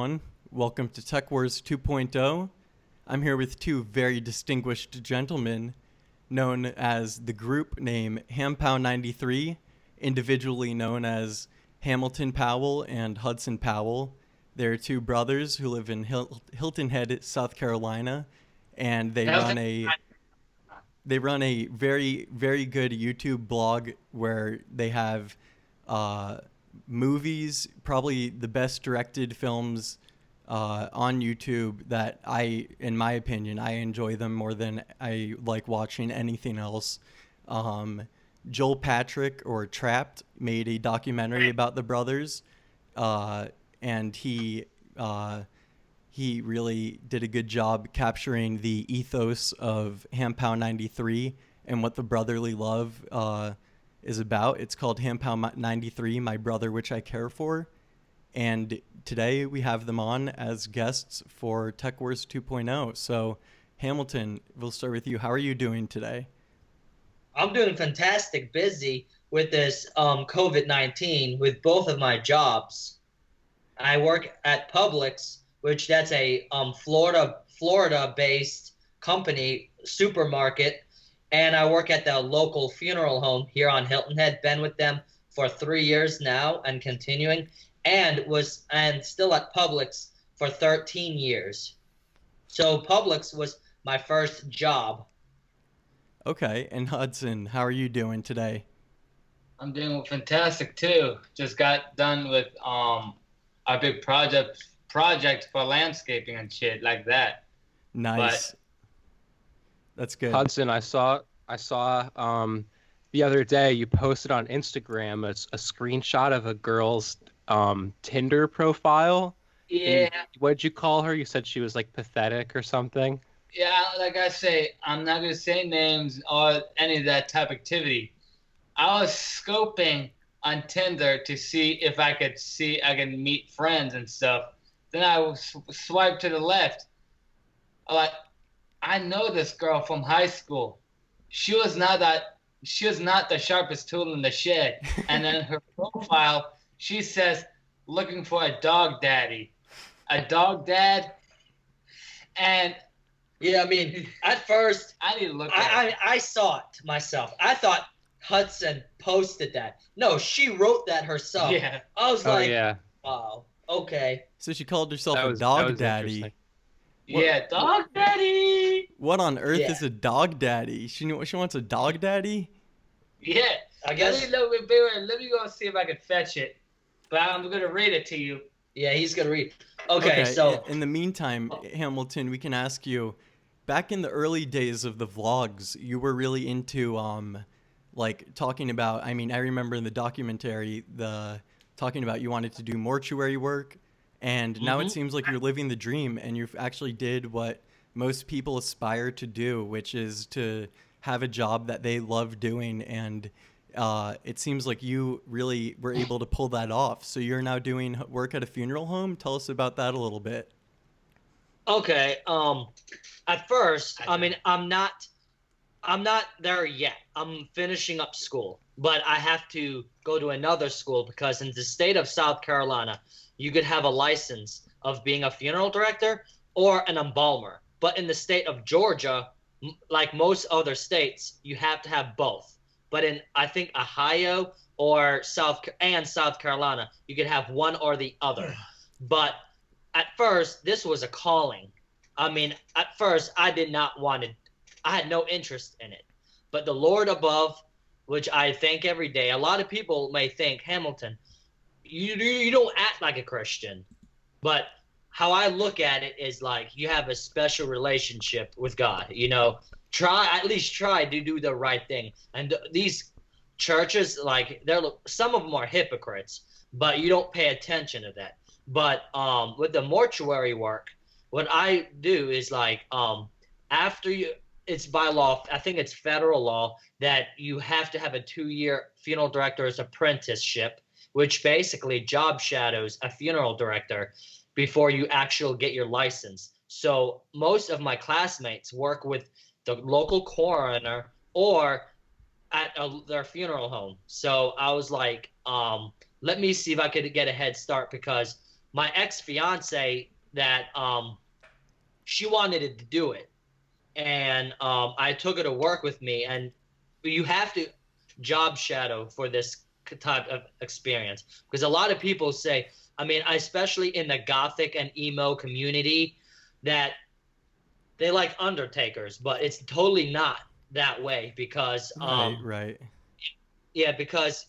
everyone. Welcome to TekWars 2.0. I'm here with two very distinguished gentlemen known as the group name Hampow93, individually known as Hamilton Powell and Hudson Powell. They're two brothers who live in Hilton Head, South Carolina, and they run a very, very good YouTube blog where they have movies, probably the best directed films on YouTube that in my opinion, I enjoy them more than I like watching anything else. Joel Patrick, or Trappped, made a documentary about the brothers, and he really did a good job capturing the ethos of Hampow93 and what the brotherly love is about. It's called Hampow93, My Brother Which I Care For. And today we have them on as guests for TekWars 2.0. So, Hamilton, we'll start with you. How are you doing today? I'm doing fantastic, busy with this COVID-19 with both of my jobs. I work at Publix, which that's a Florida-based company, supermarket, and I work at the local funeral home here on Hilton Head. Been with them for 3 years now and continuing, and still at Publix for 13 years. So Publix was my first job. Okay, and Hudson, how are you doing today? I'm doing fantastic too. Just got done with a big project for landscaping and shit like that. Nice. That's good. Hudson, I saw the other day you posted on Instagram a screenshot of a girl's Tinder profile. Yeah. What did you call her? You said she was like pathetic or something. Yeah, like I say, I'm not gonna say names or any of that type of activity. I was scoping on Tinder to see if I can meet friends and stuff. Then I swiped to the left. I know this girl from high school. She was not the sharpest tool in the shed. And then her profile, she says, looking for a dog daddy. A dog dad. And yeah, I mean, at first, I need to look at it. I saw it myself. I thought Hudson posted that. No, she wrote that herself. Yeah. I was like, yeah. wow, okay. So she called herself a dog daddy. Yeah, dog daddy. What on earth is a dog daddy? She wants a dog daddy? Yeah. I guess. Let me go see if I can fetch it. But I'm going to read it to you. Yeah, he's going to read. Okay, so. In the meantime, Hamilton, we can ask you, back in the early days of the vlogs, you were really into, like, talking about, I mean, I remember in the documentary, talking about you wanted to do mortuary work. And now it seems like you're living the dream, and you actually did what most people aspire to do, which is to have a job that they love doing. And it seems like you really were able to pull that off. So you're now doing work at a funeral home. Tell us about that a little bit. Okay. At first, I mean, I'm not there yet. I'm finishing up school, but I have to go to another school because in the state of South Carolina, you could have a license of being a funeral director or an embalmer. But in the state of Georgia, like most other states, you have to have both. But in, I think, Ohio or South Carolina, you could have one or the other. But at first, this was a calling. I mean, at first, I did not want it. I had no interest in it. But the Lord above, which I thank every day, a lot of people may think, Hamilton, you don't act like a Christian. But how I look at it is like you have a special relationship with God. You know, at least try to do the right thing. And these churches, like, some of them are hypocrites, but you don't pay attention to that. But with the mortuary work, what I do is like it's by law, I think it's federal law, that you have to have a 2-year funeral director's apprenticeship, which basically job shadows a funeral director before you actually get your license. So most of my classmates work with the local coroner or at their funeral home. So I was like, let me see if I could get a head start, because my ex-fiance that she wanted to do it, and I took her to work with me, and you have to job shadow for this type of experience, because a lot of people say, I mean, especially in the gothic and emo community, that they like undertakers, but it's totally not that way, because right. yeah, because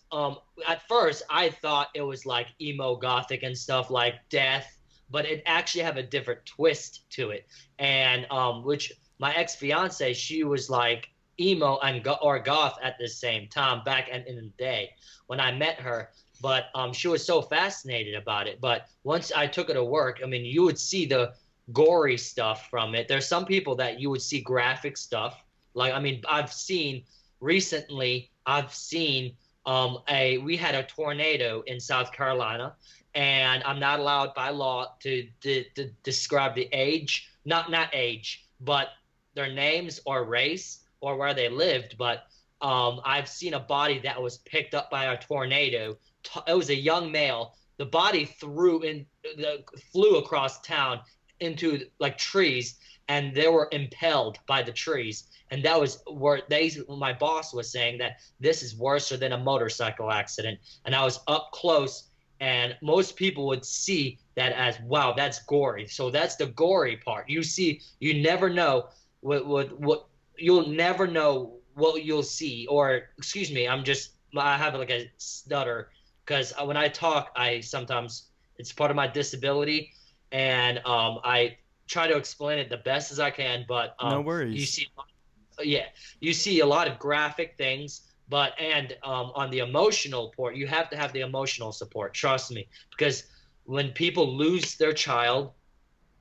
at first I thought it was like emo gothic and stuff like death, but it actually have a different twist to it. And which my ex-fiance, she was like emo and or goth at the same time back in the day when I met her. But she was so fascinated about it. But once I took her to work, I mean, you would see the gory stuff from it. There's some people that you would see graphic stuff. Like, I mean, I've seen recently, we had a tornado in South Carolina, and I'm not allowed by law to describe the age, not age, but their names or race or where they lived. But I've seen a body that was picked up by a tornado. It was a young male. The body flew across town into like trees, and they were impaled by the trees. And that was where my boss was saying that this is worse than a motorcycle accident. And I was up close, and most people would see that as, wow, that's gory. So that's the gory part. You never know you'll never know what you'll see. Or, excuse me, I have like a stutter, because when I talk, sometimes it's part of my disability, and I try to explain it the best as I can. But no worries. You see a lot of graphic things, and on the emotional part, you have to have the emotional support. Trust me, because when people lose their child,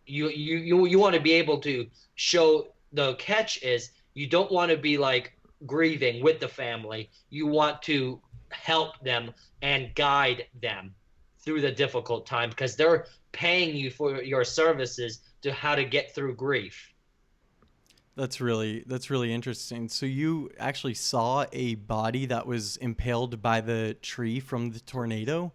you want to be able to show. The catch is you don't want to be like grieving with the family. You want to help them and guide them through the difficult time, because they're paying you for your services to how to get through grief. That's really interesting. So you actually saw a body that was impaled by the tree from the tornado?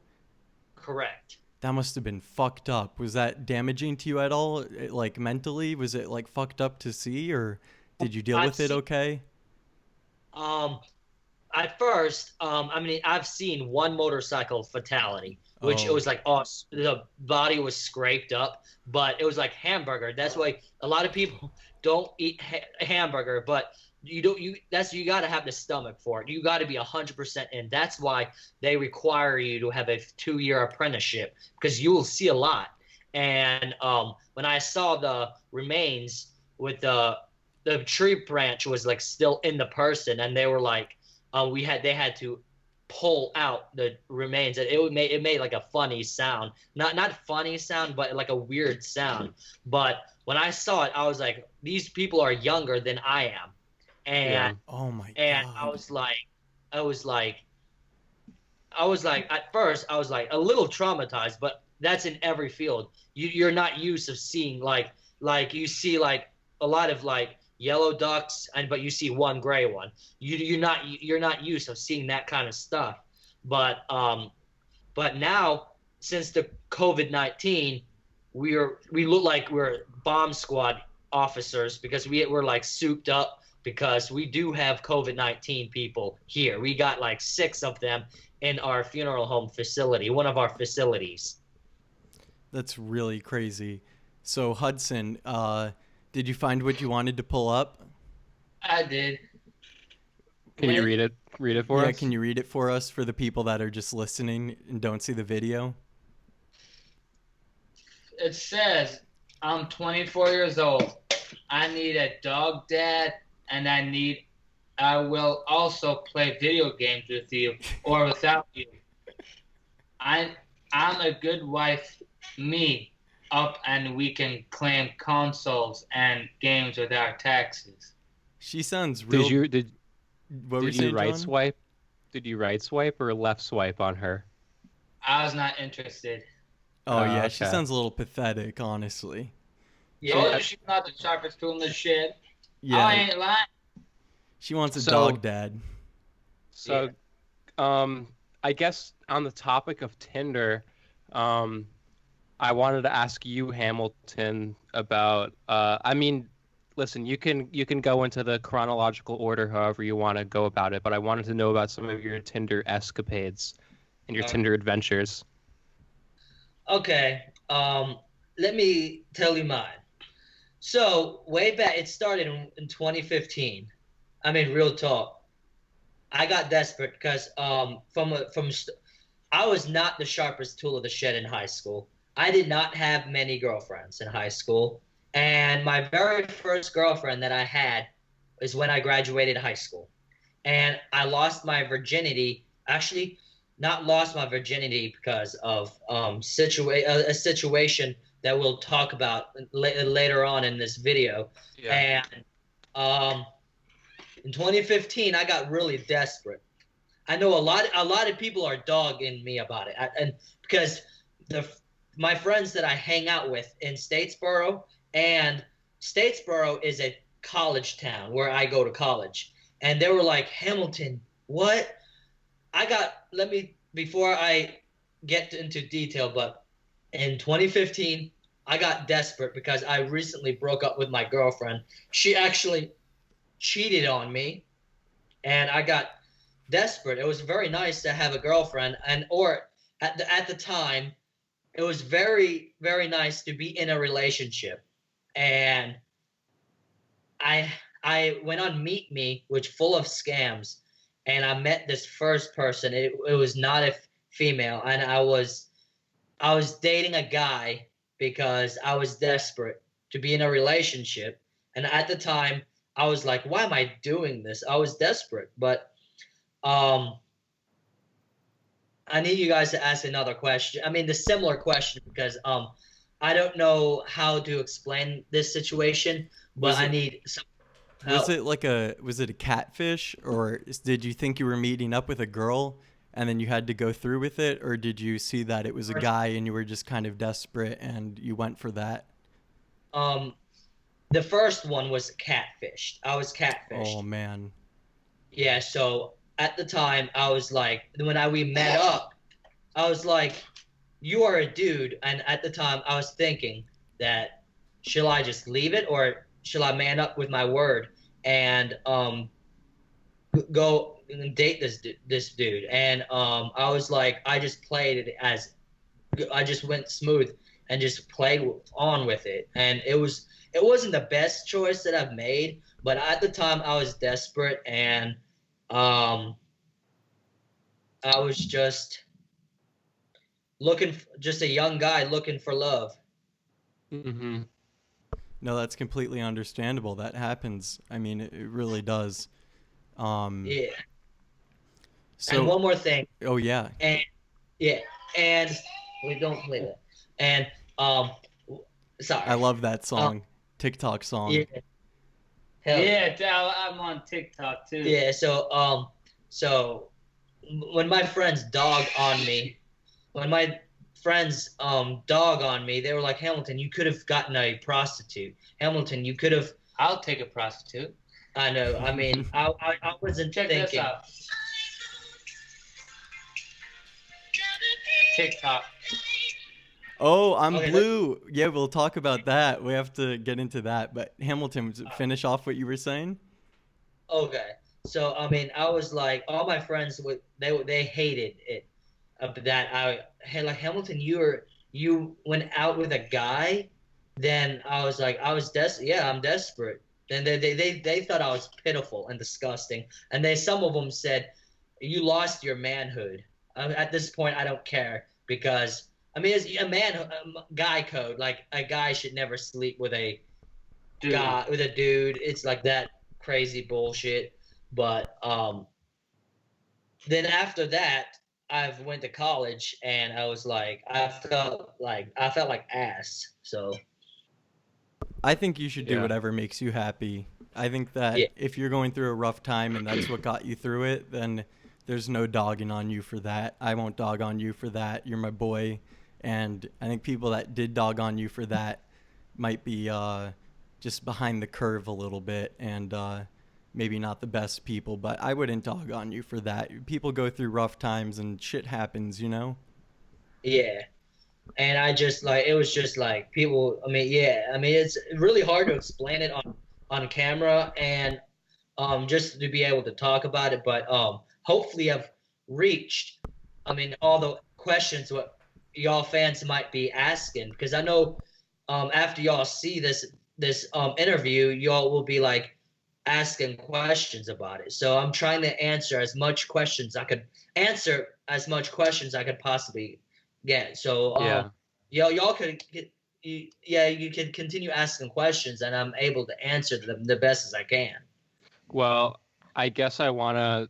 Correct. That must have been fucked up. Was that damaging to you at all? Like mentally? Was it like fucked up to see, or did you deal with it okay? At first, I mean, I've seen one motorcycle fatality, which it was like, the body was scraped up, but it was like hamburger. That's why a lot of people don't eat hamburger, but you got to have the stomach for it. You got to be 100% in. That's why they require you to have a 2-year apprenticeship, because you will see a lot. And when I saw the remains with the tree branch was like still in the person, and they were like, they had to pull out the remains, and it made like a funny sound, not funny sound, but like a weird sound. But when I saw it, I was like, these people are younger than I am, and oh my god, and I was like, at first I was like a little traumatized, but that's in every field. You're not used to seeing like you see like a lot of like yellow ducks, but you see one gray one. You're not used to seeing that kind of stuff. But now, since the COVID-19, we look like we're bomb squad officers, because we're like souped up, because we do have COVID-19 people here. We got like 6 of them in our funeral home facility, one of our facilities. That's really crazy. So Hudson, did you find what you wanted to pull up? I did. Can you read it? Read it for us? Yeah, can you read it for us, for the people that are just listening and don't see the video? It says, I'm 24 years old. I need a dog dad, and I will also play video games with you or without you. I'm a good wife, me. Up, and we can claim consoles and games with our taxes. She sounds real. Did you right swipe? Did you right swipe or left swipe on her? I was not interested. Oh yeah, okay. She sounds a little pathetic, honestly. Yeah, she's not the sharpest tool in the shed. Yeah, I ain't lying. She wants a dog dad. So, I guess on the topic of Tinder, I wanted to ask you, Hamilton, about. I mean, listen, you can go into the chronological order however you want to go about it, but I wanted to know about some of your Tinder escapades and your Tinder adventures. Okay. Let me tell you mine. So way back, it started in 2015. I mean, real talk. I got desperate because I was not the sharpest tool of the shed in high school. I did not have many girlfriends in high school, and my very first girlfriend that I had is when I graduated high school, and I lost my virginity. Actually, not lost my virginity because of a situation that we'll talk about later on in this video. Yeah. And in 2015, I got really desperate. I know a lot of people are dogging me about it, and because my friends that I hang out with in Statesboro, and Statesboro is a college town where I go to college, and they were like, Hamilton, what? Before I get into detail, but in 2015, I got desperate because I recently broke up with my girlfriend. She actually cheated on me, and I got desperate. It was very nice to have a girlfriend, or at the time, it was very, very nice to be in a relationship. And I went on Meet Me, which full of scams, and I met this first person. It was not a female, and I was dating a guy because I was desperate to be in a relationship. And at the time, I was like, why am I doing this? I was desperate, but I need you guys to ask another question. I mean, the similar question, because I don't know how to explain this situation, but I need some help. Was it a catfish, or did you think you were meeting up with a girl and then you had to go through with it, or did you see that it was a guy and you were just kind of desperate and you went for that? The first one was catfished. I was catfished. Oh man. Yeah, so at the time I was like, we met up, I was like, you are a dude, and at the time I was thinking that shall I just leave it, or shall I man up with my word and go and date this dude? And I was like, I just played it as I just went smooth and just played on with it, and it wasn't the best choice that I've made, but at the time I was desperate, and I was just just a young guy looking for love. Mm-hmm. No, that's completely understandable. That happens. I mean, it really does. Yeah. So, and one more thing. Oh yeah. And yeah, and we don't play that. And sorry. I love that song. TikTok song. Yeah. Yeah, I'm on TikTok too. Yeah, so when my friends dog on me, they were like, Hamilton, you could have gotten a prostitute. Hamilton, you could have. I'll take a prostitute. I know. I mean, I wasn't Check thinking. this out. TikTok. Oh, I'm Okay, blue. Yeah, we'll talk about that. We have to get into that. But Hamilton, finish off what you were saying. Okay, so I mean, I was like, all my friends they hated it, hey, like, Hamilton, you went out with a guy. Then I was like, yeah, I'm desperate. Then they thought I was pitiful and disgusting, and some of them said, you lost your manhood. At this point, I don't care, because I mean, it's guy code. Like, a guy should never sleep with a dude. It's like that crazy bullshit. But then after that, I went to college, and I was like, I felt like ass. So I think you should do whatever makes you happy. I think that if you're going through a rough time and that's what got you through it, then there's no dogging on you for that. I won't dog on you for that. You're my boy. And I think people that did dog on you for that might be just behind the curve a little bit, and maybe not the best people, but I wouldn't dog on you for that. People go through rough times and shit happens, you know? yeah. and I just like it was just like people. I mean, yeah, I mean it's really hard to explain it on camera and just to be able to talk about it. But hopefully I've reached. I mean, all the questions what y'all fans might be asking because I know after y'all see this interview, y'all will be like asking questions about it. So I'm trying to answer as much questions I could possibly get. So Yeah. y'all could you can continue asking questions and I'm able to answer them the best as I can. Well, I guess I want to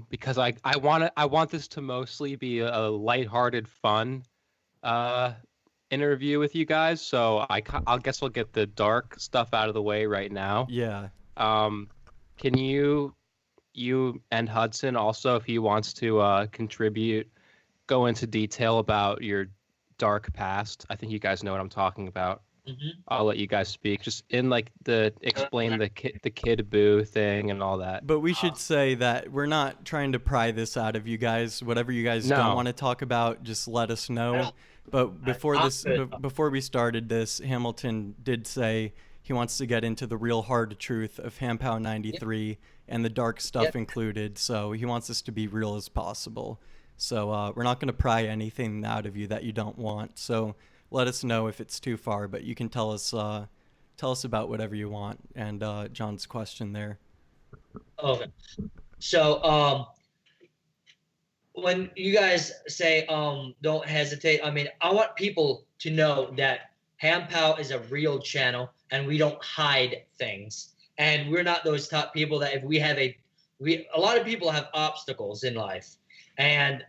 because I want this to mostly be a lighthearted fun uh interview with you guys. So I'll guess we'll get the dark stuff out of the way right now. Yeah. Um, can you and Hudson also, if he wants to contribute, go into detail about your dark past? I think you guys know what I'm talking about. Mm-hmm. I'll let you guys speak. Just in like explain the Kid Boo thing and all that. But we should say that we're not trying to pry this out of you guys. Whatever you guys don't No. want to talk about, just let us know. But before we started this, Hamilton did say he wants to get into the real hard truth of Hampow93 and the dark stuff included. So he wants us to be real as possible. So we're not going to pry anything out of you that you don't want. So let us know if it's too far. But you can tell us about whatever you want. And John's question there. Okay. So when you guys say don't hesitate, I mean I want people to know that Hampow is a real channel and we don't hide things. And we're not those top people that if we have a lot of people have obstacles in life. And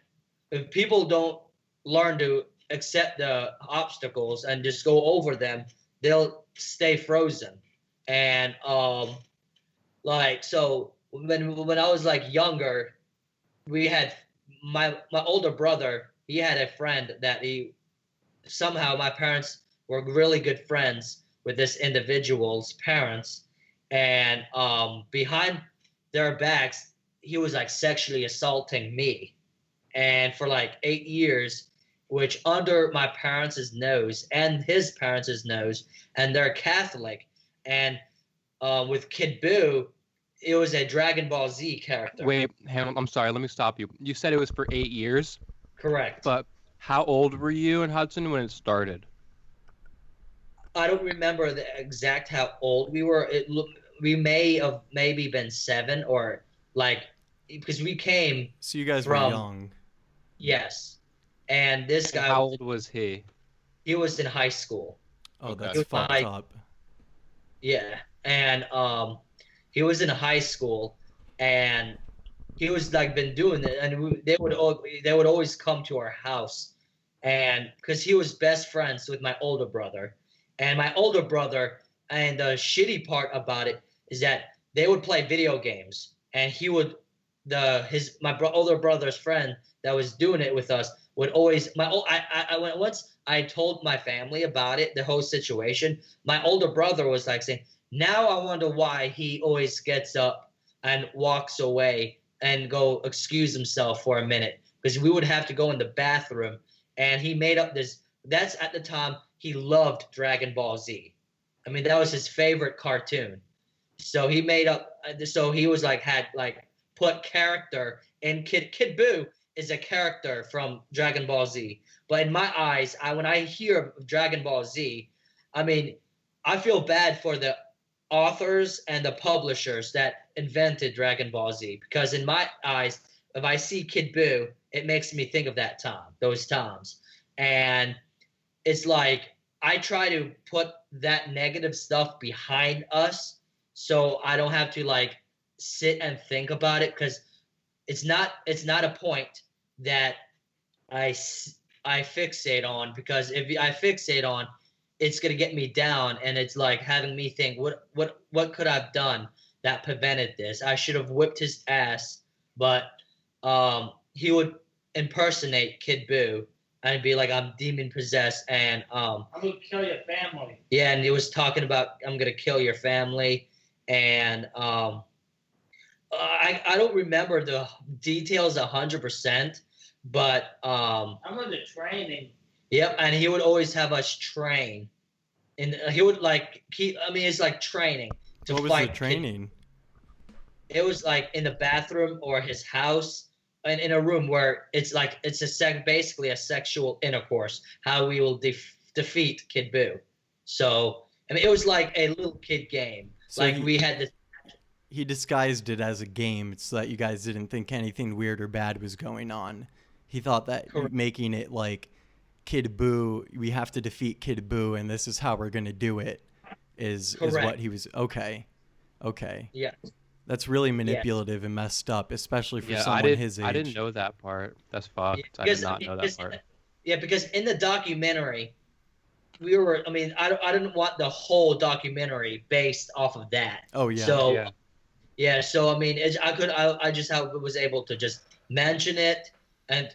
if people don't learn to accept the obstacles and just go over them, they'll stay frozen. And like so when I was like younger, we had my older brother, he had a friend that somehow my parents were really good friends with this individual's parents, and behind their backs he was like sexually assaulting me, and for like 8 years, which under my parents' nose and his parents' nose, and they're Catholic, and with Kid Boo, it was a Dragon Ball Z character. Wait, I'm sorry. Let me stop you. You said it was for 8 years. Correct. But how old were you and Hudson when it started? I don't remember the exact how old we were. We may have maybe been 7 or like because we came. So you guys were young. Yes, and this guy. How old was he? He was in high school. Oh, that's fucked up. Yeah, and he was in high school, and he was like been doing it, and they would always come to our house, and because he was best friends with my older brother, and my older brother, and the shitty part about it is that they would play video games, and he would older brother's friend that was doing it with us would always once I told my family about it, the whole situation, my older brother was like saying, now I wonder why he always gets up and walks away and go excuse himself for a minute, because we would have to go in the bathroom, and he made up this. That's at the time he loved Dragon Ball Z. I mean, that was his favorite cartoon. So he made up. So he was like had like put character in Kid Boo is a character from Dragon Ball Z. But in my eyes, when I hear of Dragon Ball Z, I mean, I feel bad for the authors and the publishers that invented Dragon Ball Z, because in my eyes, if I see Kid Boo, it makes me think of those times. And it's like I try to put that negative stuff behind us so I don't have to like sit and think about it, because it's not a point that I fixate on, because if I fixate on, it's going to get me down, and it's like having me think what could I have done that prevented this. I should have whipped his ass, but he would impersonate Kid Boo and be like, I'm demon possessed, and I'm gonna kill your family. Yeah, and he was talking about I'm gonna kill your family, and I don't remember the details 100%, but I'm on the training. Yep, and he would always have us train, and he would like keep. I mean, it's like training to What was fight. the training? It was like in the bathroom or his house, and in a room where it's like it's basically a sexual intercourse. How we will defeat Kid Buu. So I mean, it was like a little kid game. So like we had this. He disguised it as a game so that you guys didn't think anything weird or bad was going on. He thought that making it like Kid Buu, we have to defeat Kid Buu, and this is how we're gonna do it. Is what he was. Okay. Yeah. That's really manipulative and messed up, especially for someone his age. I didn't know that part. That's fucked. Yeah, I did not know that part. Yeah, because in the documentary, we were. I mean, I didn't want the whole documentary based off of that. Oh yeah. So yeah. So I mean, I just was able to just mention it and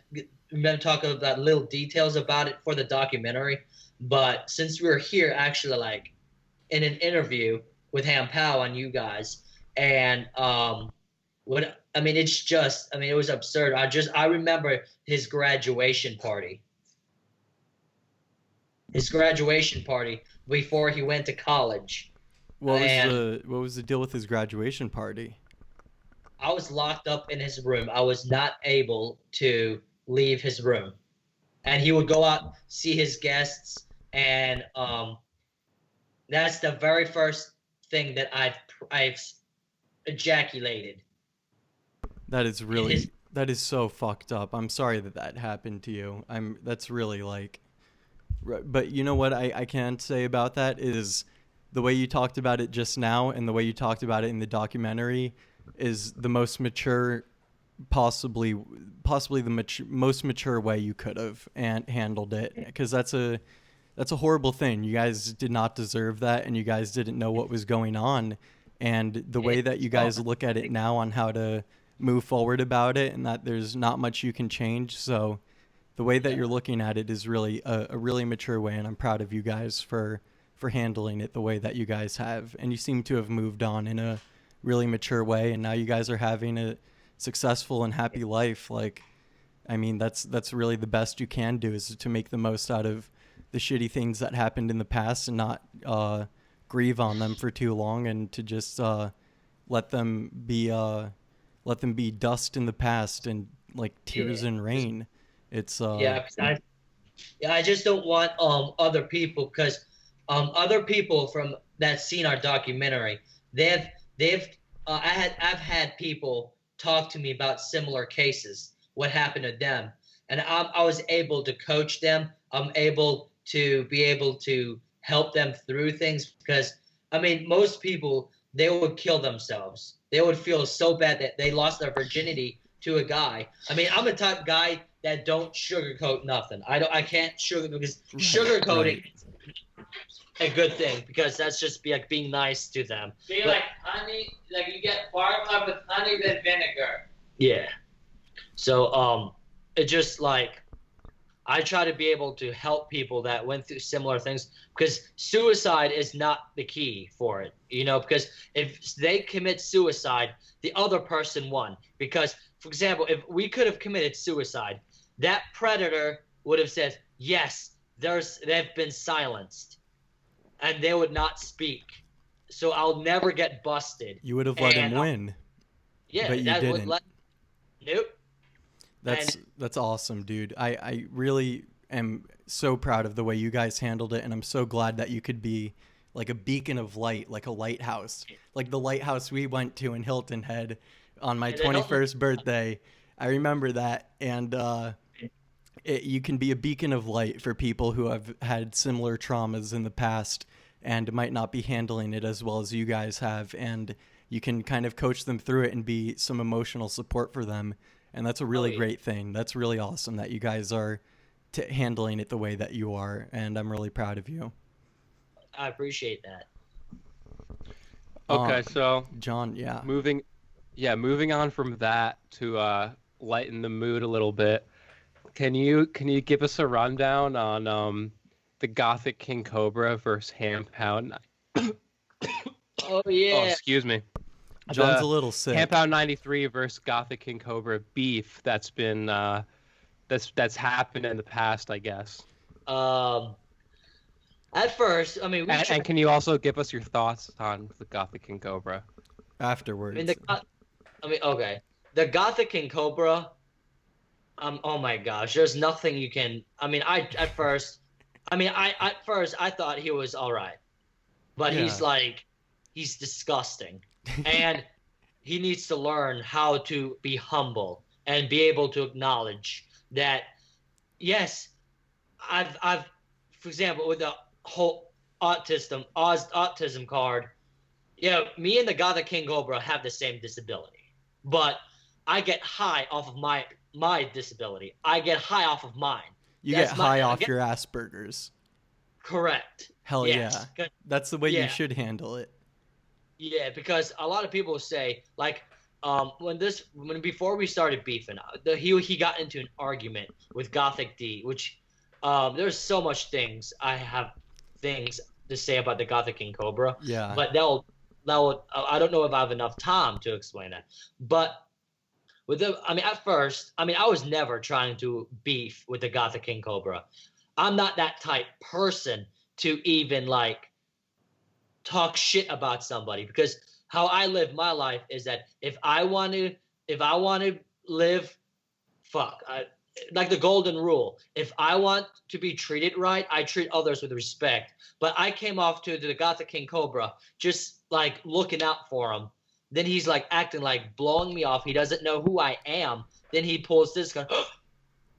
talk about little details about it for the documentary. But since we were here, actually, like in an interview with Hampow and you guys. And it's just, it was absurd. I remember his graduation party. His graduation party before he went to college. What was the deal with his graduation party? I was locked up in his room. I was not able to leave his room. And he would go out, see his guests, and that's the very first thing that I've ejaculated. That is really that is so fucked up. I'm sorry that happened to you. That's really like, but you know what I can say about that is the way you talked about it just now and the way you talked about it in the documentary is the most mature, possibly the most mature way you could have handled it, because that's a horrible thing. You guys did not deserve that, and you guys didn't know what was going on. And the way that you guys look at it now on how to move forward about it, and that there's not much you can change. So the way that you're looking at it is really a really mature way, and I'm proud of you guys for handling it the way that you guys have. And you seem to have moved on in a really mature way, and now you guys are having a successful and happy life. Like, I mean, that's really the best you can do, is to make the most out of the shitty things that happened in the past and not grieve on them for too long, and to just let them be dust in the past and like tears in rain. It's I just don't want other people, because other people from that seen our documentary, I've had people talk to me about similar cases, what happened to them, and I was able to coach them. I'm able to help them through things, because most people, they would kill themselves. They would feel so bad that they lost their virginity to a guy. I'm a type guy that don't sugarcoat nothing. I can't sugarcoat, because sugarcoating is a good thing, because that's just being nice to them. So you like honey, like you get far more with honey than vinegar. Yeah. So it just like, I try to be able to help people that went through similar things, because suicide is not the key for it, because if they commit suicide, the other person won. Because, for example, if we could have committed suicide, that predator would have said, yes, they've been silenced, and they would not speak. So I'll never get busted. You would have let him win. Yeah, but you didn't. Nope. That's awesome, dude. I really am so proud of the way you guys handled it, and I'm so glad that you could be like a beacon of light, like a lighthouse, like the lighthouse we went to in Hilton Head on my 21st birthday. I remember that, and you can be a beacon of light for people who have had similar traumas in the past and might not be handling it as well as you guys have, and you can kind of coach them through it and be some emotional support for them. And that's a really great thing. That's really awesome that you guys are handling it the way that you are, and I'm really proud of you. I appreciate that. Okay, so John, moving on from that to lighten the mood a little bit. Can you give us a rundown on the Gothic King Cobra versus Hampow? Oh yeah. Oh, excuse me. John's a little sick. Hampow93 versus Gothic King Cobra beef that's been that's happened in the past, I guess. At first, I mean, And can you also give us your thoughts on the Gothic King Cobra? Afterwards. Okay, the Gothic King Cobra. Oh my gosh, there's nothing you can. I mean, at first I thought he was all right, but Yeah. he's disgusting, and he needs to learn how to be humble and be able to acknowledge that. Yes, I've, for example, with the whole autism card. Yeah, me and the Gothic King Cobra have the same disability, but I get high off of my disability. I get high off of mine. You get high off your Asperger's. Correct. Hell yes. yeah. That's the way you should handle it. Yeah, because a lot of people say like when before we started beefing, he got into an argument with Gothic D, which there's so much things to say about the Gothic King Cobra. Yeah. But I don't know if I have enough time to explain that. But at first, I was never trying to beef with the Gothic King Cobra. I'm not that type person to even like talk shit about somebody, because how I live my life is that if I want to live, like the golden rule. If I want to be treated right, I treat others with respect. But I came off to the Gothic King Cobra just like looking out for him. Then he's like acting like blowing me off. He doesn't know who I am. Then he pulls this gun.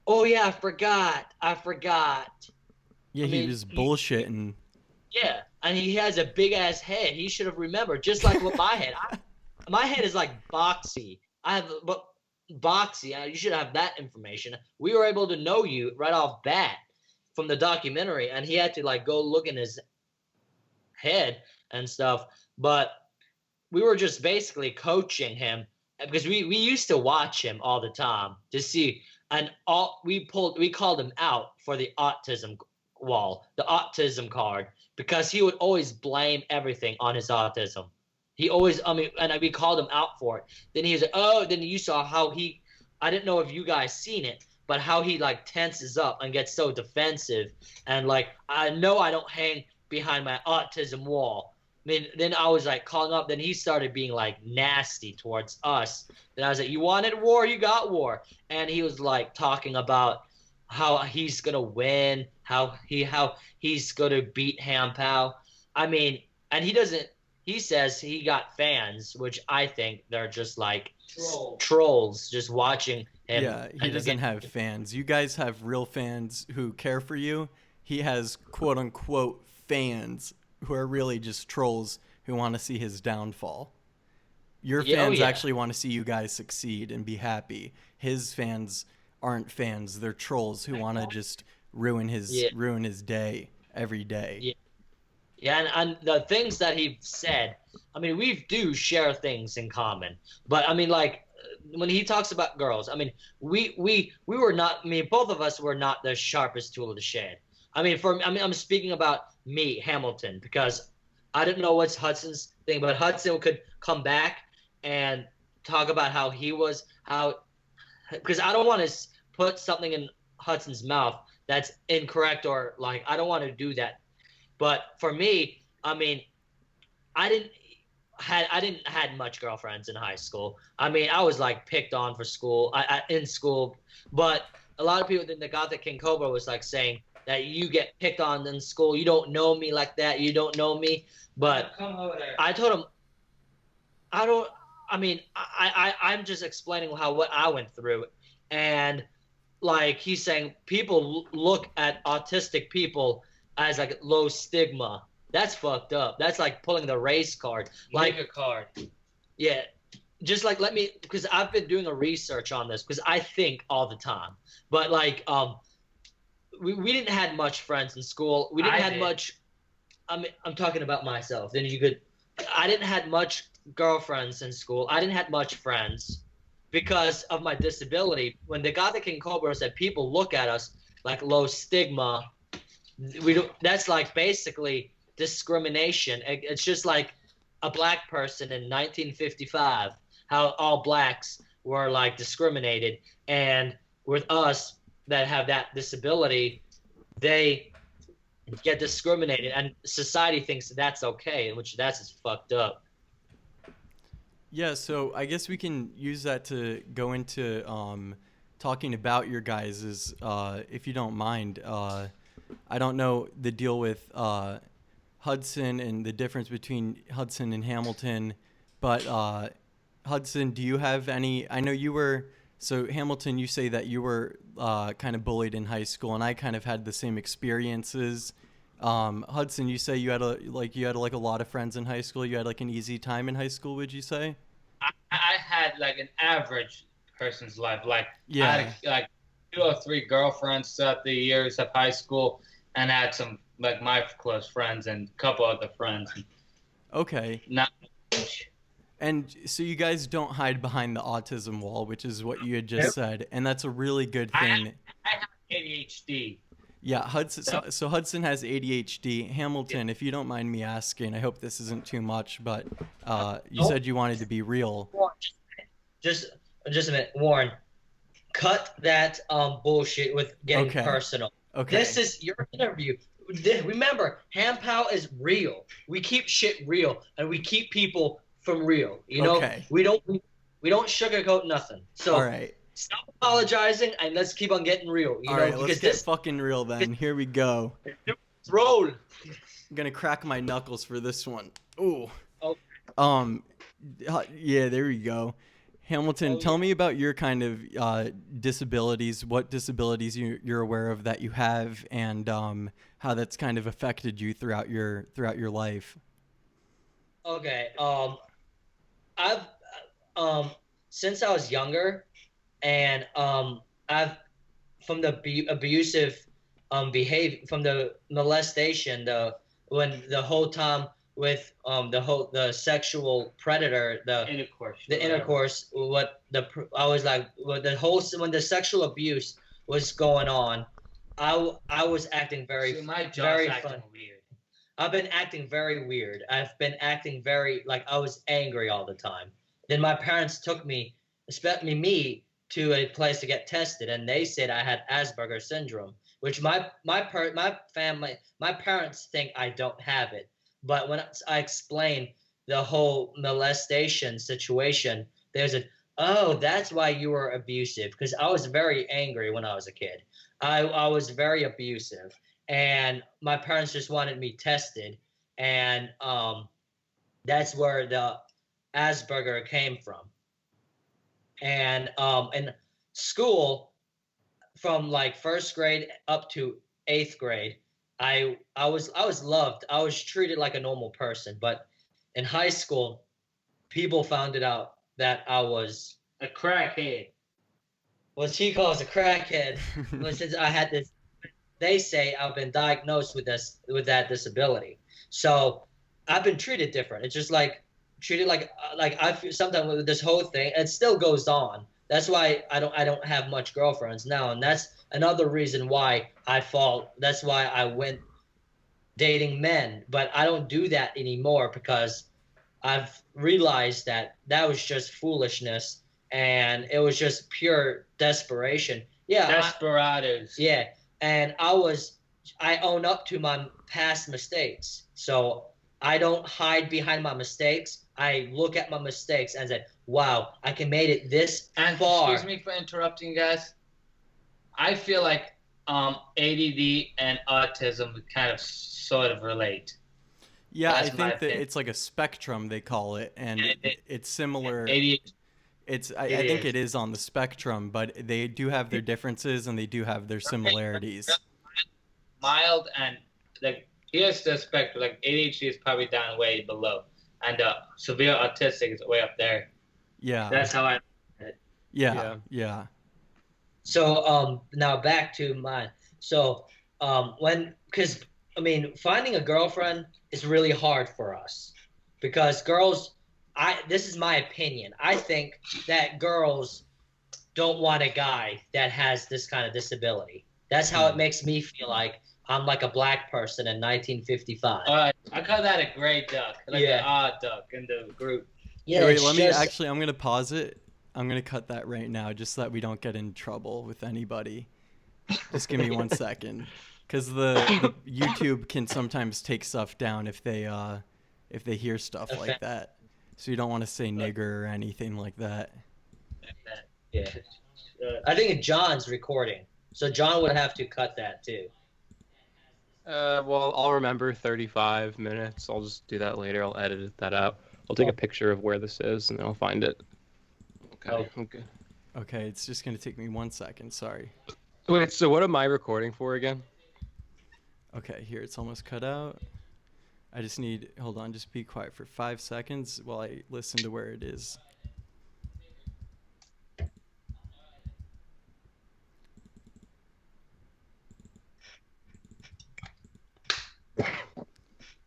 Oh yeah, I forgot. Yeah, he was bullshitting. Yeah, and he has a big ass head. He should have remembered, just like with my head. My head is like boxy. Boxy. You should have that information. We were able to know you right off bat from the documentary, and he had to like go look in his head and stuff. But we were just basically coaching him, because we used to watch him all the time to see, and we called him out for the autism card, because he would always blame everything on his autism. He always, and we called him out for it. Then he was like, oh, then you saw how I didn't know if you guys seen it, but how he like tenses up and gets so defensive, and like, I know I don't hang behind my autism wall. Then I was like calling up. Then he started being like nasty towards us. Then I was like, "You wanted war, you got war." And he was like talking about how he's gonna win, how he's gonna beat Hampow. And he doesn't. He says he got fans, which I think they're just like trolls just watching him. Yeah, he doesn't have fans. You guys have real fans who care for you. He has quote unquote fans who are really just trolls who want to see his downfall. Your fans actually want to see you guys succeed and be happy. His fans aren't fans. They're trolls who want to just ruin his day every day. Yeah, and the things that he said, we do share things in common. But like when he talks about girls, we were not. Both of us were not the sharpest tool of the shed. I'm speaking about me, Hamilton, because I didn't know what's Hudson's thing, but Hudson could come back and talk about how he was, because I don't want to put something in Hudson's mouth that's incorrect, or like, I don't want to do that. But for me, I didn't had much girlfriends in high school. I was like picked on for school, in school, but a lot of people in the Gothic King Cobra was like saying that you get picked on in school. You don't know me like that. You don't know me. But I told him, I'm just explaining what I went through. And like, he's saying people look at autistic people as like low stigma. That's fucked up. That's like pulling the race card. Like a card. Yeah. Just like, because I've been doing a research on this, because I think all the time. But like, we didn't have much friends in school. We didn't have much. I'm talking about myself. Then I didn't have much girlfriends in school. I didn't have much friends because of my disability. When the Gothic King Cobra said people look at us like low stigma, that's like basically discrimination. It's just like a black person in 1955, how all blacks were like discriminated, and with us that have that disability, they get discriminated, and society thinks that's okay, which that's just fucked up. Yeah, so I guess we can use that to go into talking about your guys's, if you don't mind. I don't know the deal with Hudson and the difference between Hudson and Hamilton, but Hudson, do you have any? I know you were. So Hamilton, you say that you were kind of bullied in high school, and I kind of had the same experiences. Hudson, you say you had a lot of friends in high school. You had like an easy time in high school, would you say? I had like an average person's life. Like Yeah. I had like 2 or 3 girlfriends throughout the years of high school, and I had some like my close friends and a couple other friends. Okay. Not much. And so you guys don't hide behind the autism wall, which is what you had just said, and that's a really good thing. I have ADHD. Yeah, Hudson. So Hudson has ADHD. Hamilton, if you don't mind me asking, I hope this isn't too much, but you said you wanted to be real. Just a minute, Warren. Cut that bullshit with getting Okay. personal. Okay. This is your interview. Remember, Hampow is real. We keep shit real, and we keep people from real. You know, Okay. we don't sugarcoat nothing. So All right. stop apologizing and let's keep on getting real. You All know, right. Let's because get this fucking real then. Here we go. roll. I'm gonna crack my knuckles for this one. Ooh. Oh. Yeah, there we go. Hamilton, tell me about your kind of disabilities. What disabilities you're aware of that you have, and how that's kind of affected you throughout your life. Okay. I've since I was younger, and I've from the abusive behavior, from the molestation, the whole time with the sexual predator, the intercourse, I was like, when the sexual abuse was going on, I was acting very My jaw's very acting fun. weird. I've been acting very weird. I've been acting very like I was angry all the time. Then my parents took me, especially me, to a place to get tested, and they said I had Asperger's syndrome, which my parents think I don't have it. But when I explained the whole molestation situation, there's oh, that's why you were abusive, because I was very angry when I was a kid. I was very abusive, and my parents just wanted me tested, and that's where the Asperger came from. And in school, from like first grade up to 8th grade, I was loved. I was treated like a normal person. But in high school, people found it out that I was A crackhead. what he calls a crackhead. Since I had this, they say I've been diagnosed with that disability. So I've been treated different. It's just like treated like I feel sometimes with this whole thing, it still goes on. That's why I don't have much girlfriends now, and that's another reason why I fall. That's why I went dating men, but I don't do that anymore because I've realized that was just foolishness, and it was just pure desperation. Yeah, Desperados. yeah, and I own up to my past mistakes, so I don't hide behind my mistakes. I look at my mistakes and say, wow, I can made it this And far. excuse me for interrupting, guys. I feel like ADD and autism would kind of sort of relate. Yeah, I That's my think that opinion. it's like a spectrum, they call it, and it's similar. ADD. I think it is on the spectrum, but they do have their differences and they do have their similarities. Mild and like here's the spectrum. Like ADHD is probably down way below, and severe autistic is way up there. Yeah. That's how I. Yeah. So now back to mine. So because I mean, finding a girlfriend is really hard for us because girls. This is my opinion. I think that girls don't want a guy that has this kind of disability. That's how it makes me feel like I'm like a black person in 1955. I call that a gray duck, like an odd duck in the group. Yeah, Wait, I'm going to pause it. I'm going to cut that right now just so that we don't get in trouble with anybody. Just give me 1 second. Because the YouTube can sometimes take stuff down if they hear stuff like that. So you don't want to say nigger or anything like that. Yeah. I think John's recording, so John would have to cut that too. Well, I'll remember 35 minutes. I'll just do that later. I'll edit that out. I'll take a picture of where this is, and then I'll find it. Okay, I'm good. Okay, it's just going to take me 1 second. Sorry. Wait, so what am I recording for again? Okay, here, it's almost cut out. I just need... Hold on, just be quiet for 5 seconds while I listen to where it is.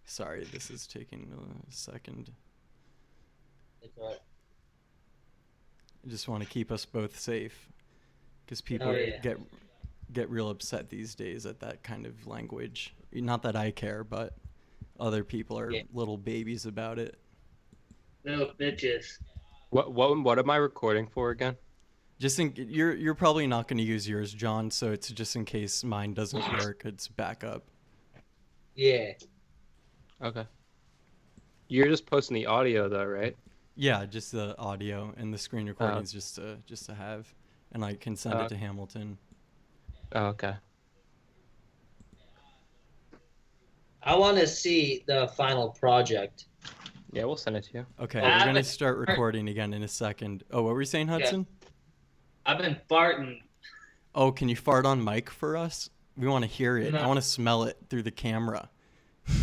Sorry, this is taking a second. It's all right. I just want to keep us both safe, because people get real upset these days at that kind of language. Not that I care, but other people are little babies about it. Little bitches. What am I recording for again? Just you're probably not going to use yours, John, so it's just in case mine doesn't work, it's backup. Yeah. Okay. You're just posting the audio though, right? Yeah, just the audio, and the screen recordings just to have, and I can send it to Hamilton. Oh, okay. I want to see the final project. Yeah, we'll send it to you. Okay, we're gonna start recording again in a second. Oh, what were you saying, Hudson? I've been farting. Oh, can you fart on mic for us? We want to hear it. No. I want to smell it through the camera.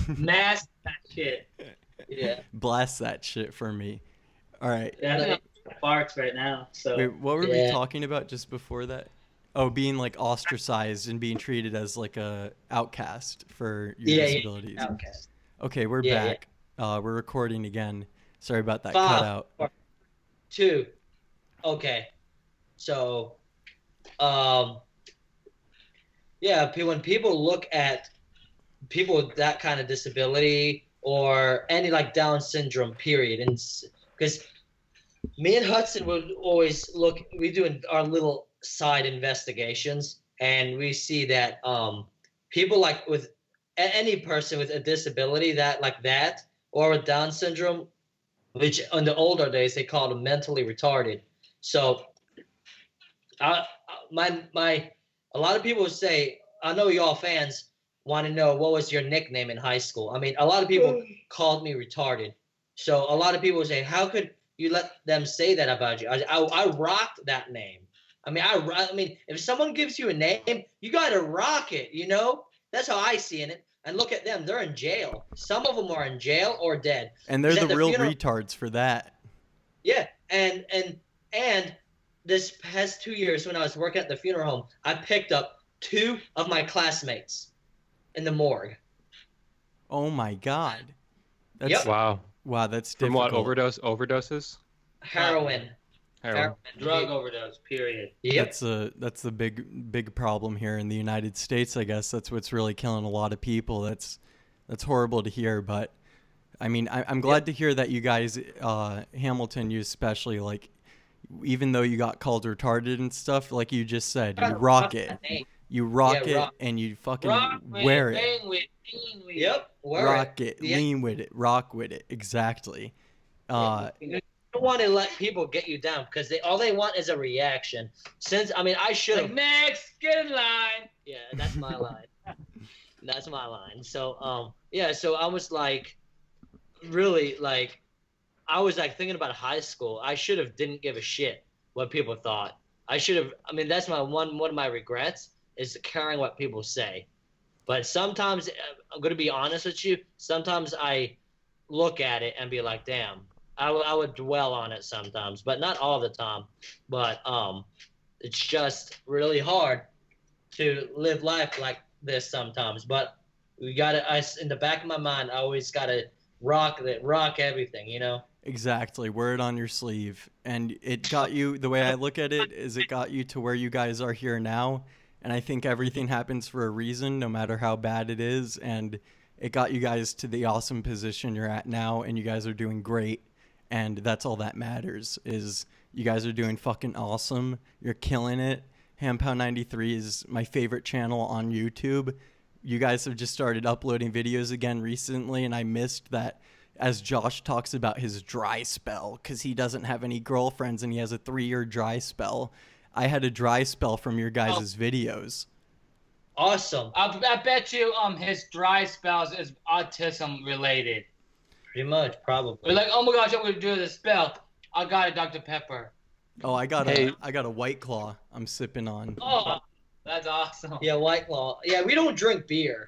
Mask that shit. Yeah. Blast that shit for me. All right. Yeah, I don't have farts right now. So. Wait, what were we talking about just before that? Oh, being like ostracized and being treated as like a outcast for your disabilities. Yeah, outcast. Okay, we're back. We're recording again. Sorry about that 5, cutout. 4, 2. Okay. So, when people look at people with that kind of disability or any like Down syndrome, period, and because me and Hudson would always we do our little side investigations, and we see that people like with any person with a disability that or with Down syndrome, which in the older days they called them mentally retarded. So a lot of people say, I know y'all fans want to know what was your nickname in high school. I mean, a lot of people called me retarded. So a lot of people say, how could you let them say that about you? I rocked that name. I mean, if someone gives you a name, you got to rock it, you know? That's how I see it. And look at them. They're in jail. Some of them are in jail or dead. And they're the real retards for that. Yeah. And this past 2 years when I was working at the funeral home, I picked up 2 of my classmates in the morgue. Oh my God. That's, Yep. Wow, that's From difficult. what, overdoses? Heroin. Drug overdose, period. Yep. That's the big problem here in the United States, I guess. That's what's really killing a lot of people. That's horrible to hear, but I mean, I'm glad to hear that you guys, Hamilton, you especially, like, even though you got called retarded and stuff, like you just said, you rock it. You rock it, and you fucking wear it. Yep. Rock it, lean with it, rock with it. Exactly. You don't want to let people get you down because all they want is a reaction. I should have. Like, next, get in line. Yeah, that's my line. That's my line. So so I was like, really like, I was like thinking about high school. I should have didn't give a shit what people thought. I should have. I mean, that's my one of my regrets is caring what people say. But sometimes I'm gonna be honest with you. Sometimes I look at it and be like, damn. I would dwell on it sometimes, but not all the time. But it's just really hard to live life like this sometimes. But we gotta. In the back of my mind, I always gotta rock everything, you know. Exactly. Wear it on your sleeve, and it got you. The way I look at it is, it got you to where you guys are here now. And I think everything happens for a reason, no matter how bad it is. And it got you guys to the awesome position you're at now, and you guys are doing great. And that's all that matters, is you guys are doing fucking awesome. You're killing it. Hampow93 is my favorite channel on YouTube. you guys have just started uploading videos again recently, and I missed that as Josh talks about his dry spell because he doesn't have any girlfriends and he has a 3-year dry spell. I had a dry spell from your guys' videos. Awesome. I bet you his dry spells is autism related. Pretty much, probably. We're like, oh my gosh, I'm gonna do this spell. I got it, Dr. Pepper. Oh, I got a White Claw I'm sipping on. Oh, that's awesome. Yeah, White Claw. Yeah, we don't drink beer.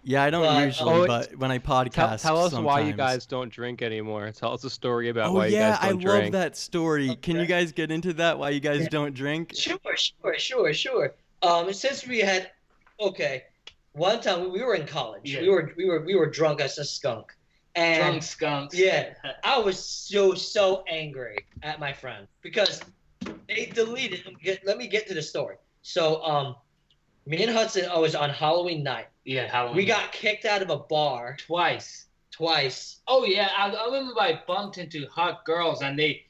Yeah, I don't usually, but when I podcast, tell us sometimes. why you guys don't drink anymore. Tell us a story about Oh why you yeah, guys don't I drink. love that story. Can you guys get into that? Why you guys don't drink? Sure. Since we had, one time we were in college. Yeah. We were drunk as a skunk. And Drunk skunks. yeah, I was so angry at my friend because they deleted. Let me get to the story. So, me and Hudson, I was on Halloween night. Yeah, Halloween. We got kicked out of a bar twice. Oh yeah, I remember I bumped into hot girls and they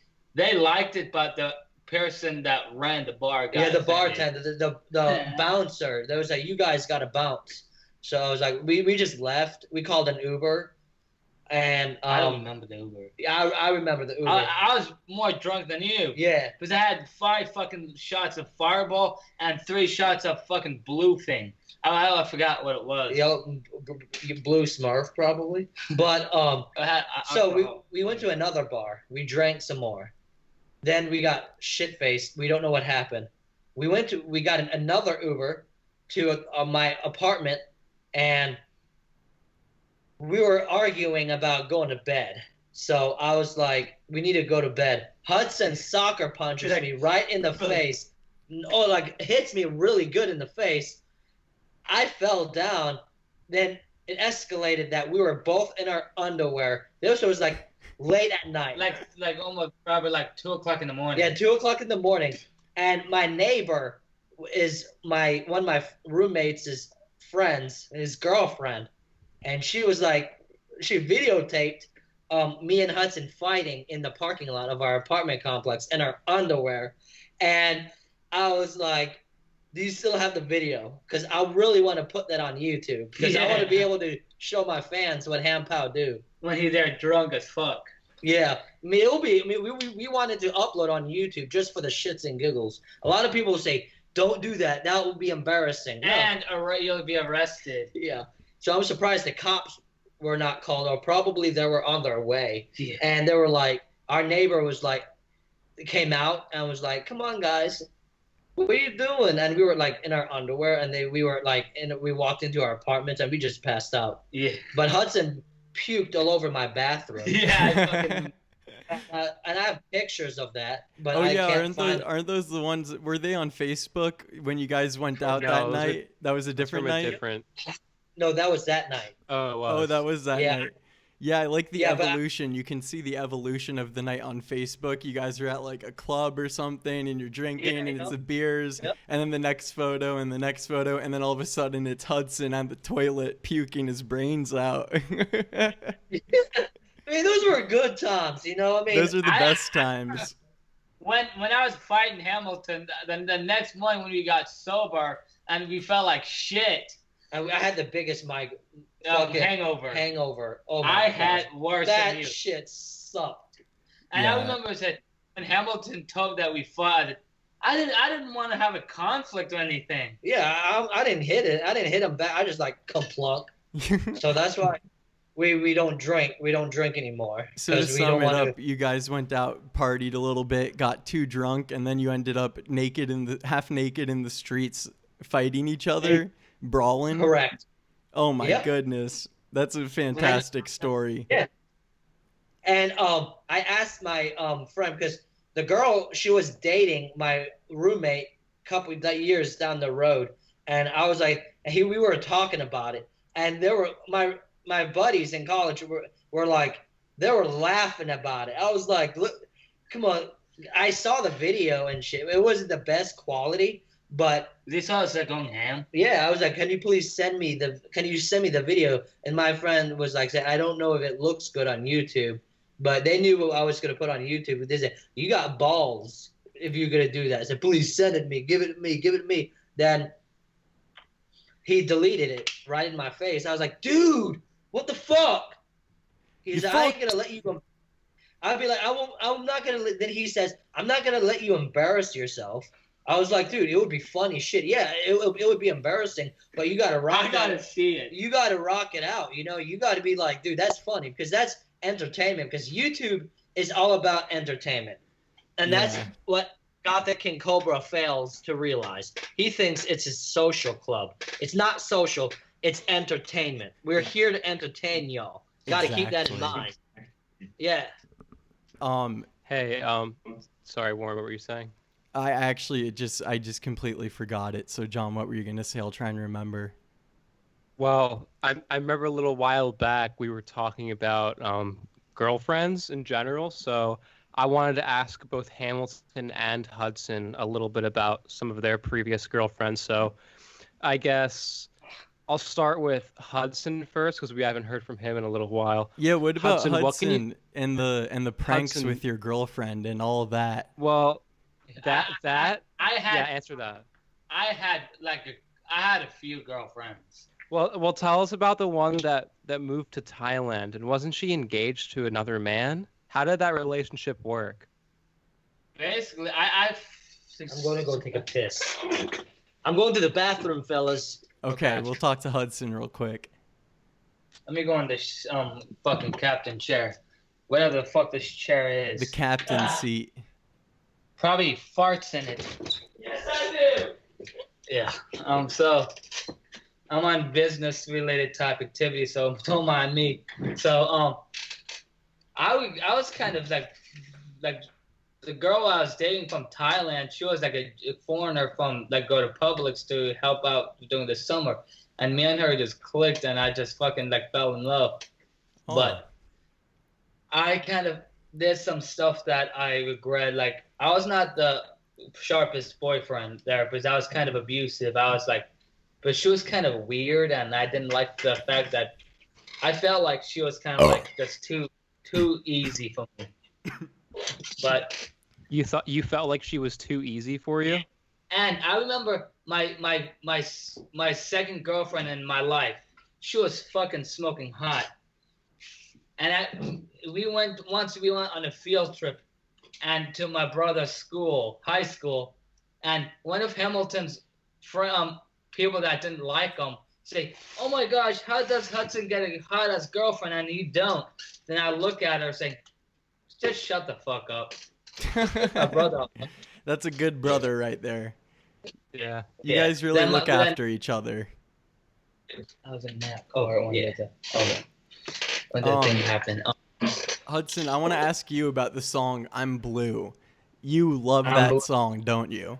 liked it, but the person that ran the bar got yeah, the offended. bartender, the bouncer. There was like, you guys got to bounce. So I was like, we just left. We called an Uber. And I don't remember the Uber. I remember the Uber. I was more drunk than you. Yeah. Because I had 5 fucking shots of Fireball and 3 shots of fucking blue thing. I forgot what it was. Blue Smurf probably. But so we went to another bar. We drank some more. Then we got shit faced. We don't know what happened. We got another Uber to my apartment, and we were arguing about going to bed. So I was like, we need to go to bed. Hudson soccer punches me right in the face. Oh, like hits me really good in the face. I fell down. Then it escalated that we were both in our underwear. This was like late at night. Like almost probably like 2 o'clock in the morning. Yeah, 2 o'clock in the morning. And my neighbor is one of my roommates' friends, his girlfriend. And she was like, she videotaped me and Hudson fighting in the parking lot of our apartment complex in our underwear. And I was like, do you still have the video? Because I really want to put that on YouTube. Because I want to be able to show my fans what Hampow do. When he's there drunk as fuck. Yeah. I mean, we wanted to upload on YouTube just for the shits and giggles. A lot of people say, don't do that. That will be embarrassing. No. And you'll be arrested. Yeah. So I'm surprised the cops were not called, or probably they were on their way. Yeah. And they were like, our neighbor was like, came out and was like, come on, guys. What are you doing? And we were like in our underwear, and we were like, we walked into our apartments and we just passed out. Yeah. But Hudson puked all over my bathroom. Yeah. And I have pictures of that, but Oh I yeah, can't find aren't those the ones? Were they on Facebook when you guys went out that night? That was a different night. No, that was that night. Oh, Oh, that was that night. Yeah, I like the Yeah, evolution. You can see the evolution of the night on Facebook. You guys are at like a club or something, and you're drinking, and it's the beers, and then the next photo, and the next photo, and then all of a sudden it's Hudson on the toilet puking his brains out. I mean, those were good times, you know. I mean, those are the best times. When I was fighting Hamilton, then the next morning when we got sober and we felt like shit. I had the biggest hangover. Hangover. Oh my I had worse than you. That shit sucked. And I remember that when Hamilton told that we fought, I didn't want to have a conflict or anything. Yeah, I didn't hit it. I didn't hit him back. I just like kaplunk. So that's why we don't drink. We don't drink anymore. So to sum it up, you guys went out, partied a little bit, got too drunk, and then you ended up half naked in the streets, fighting each other, brawling. Correct. Oh my goodness, that's a fantastic story. Yeah. And I asked my friend, because the girl, she was dating my roommate a couple of years down the road, and I was like, we were talking about it, and there were my buddies in college were like, they were laughing about it. I was like, look, come on. I saw the video and shit. It wasn't the best quality, but they saw us like going ham. Yeah, I was like, can you send me the video? And my friend was like, I don't know if it looks good on YouTube, but they knew what I was going to put on YouTube. They said, you got balls if you're going to do that. I said, please send it to me. Give it to me. Then he deleted it right in my face. I was like, dude, what the fuck? He's like, I ain't gonna let you. I'd be like, I won't. I'm not gonna. Then he says, I'm not gonna let you embarrass yourself. I was like, dude, it would be funny shit. Yeah, it would be embarrassing, but you gotta rock. I gotta see it. You gotta rock it out. You know, you gotta be like, dude, that's funny because that's entertainment. Because YouTube is all about entertainment, and that's what Gothic King Cobra fails to realize. He thinks it's a social club. It's not social. It's entertainment. We're here to entertain y'all. Gotta keep that in mind. Yeah. Hey, sorry, Warren, what were you saying? I just completely forgot it. So John, what were you gonna say? I'll try and remember. Well, I remember a little while back we were talking about girlfriends in general. So I wanted to ask both Hamilton and Hudson a little bit about some of their previous girlfriends. So I guess I'll start with Hudson first because we haven't heard from him in a little while. Yeah, what about Hudson what can you... and the pranks Hudson... with your girlfriend and all of that? Well, answer that. I had a few girlfriends. Well, tell us about the one that moved to Thailand, and wasn't she engaged to another man? How did that relationship work? Basically, I'm going to go take a piss. I'm going to the bathroom, fellas. Okay, we'll talk to Hudson real quick. Let me go in this fucking captain chair. Whatever the fuck this chair is. The captain seat. Probably farts in it. Yes, I do! Yeah. So I'm on business related type activity, so don't mind me. So I was kind of like the girl I was dating from Thailand. She was like a foreigner from go to Publix to help out during the summer, and me and her just clicked, and I just fucking fell in love. Oh. But I kind of did some stuff that I regret. I was not the sharpest boyfriend there because I was kind of abusive. I was but she was kind of weird, and I didn't like the fact that I felt like she was kind of just too easy for me. But you felt like she was too easy for you? And I remember my second girlfriend in my life. She was fucking smoking hot. And we went on a field trip and to my brother's school, high school, and one of Hamilton's people that didn't like him say, "Oh my gosh, how does Hudson get a hot ass girlfriend and you don't?" Then I look at her saying, "Just shut the fuck up." My brother. That's a good brother right there. Yeah. You guys really look after each other. I was in nap. When the thing happened. Hudson, I want to ask you about the song "I'm Blue." You love that song, don't you?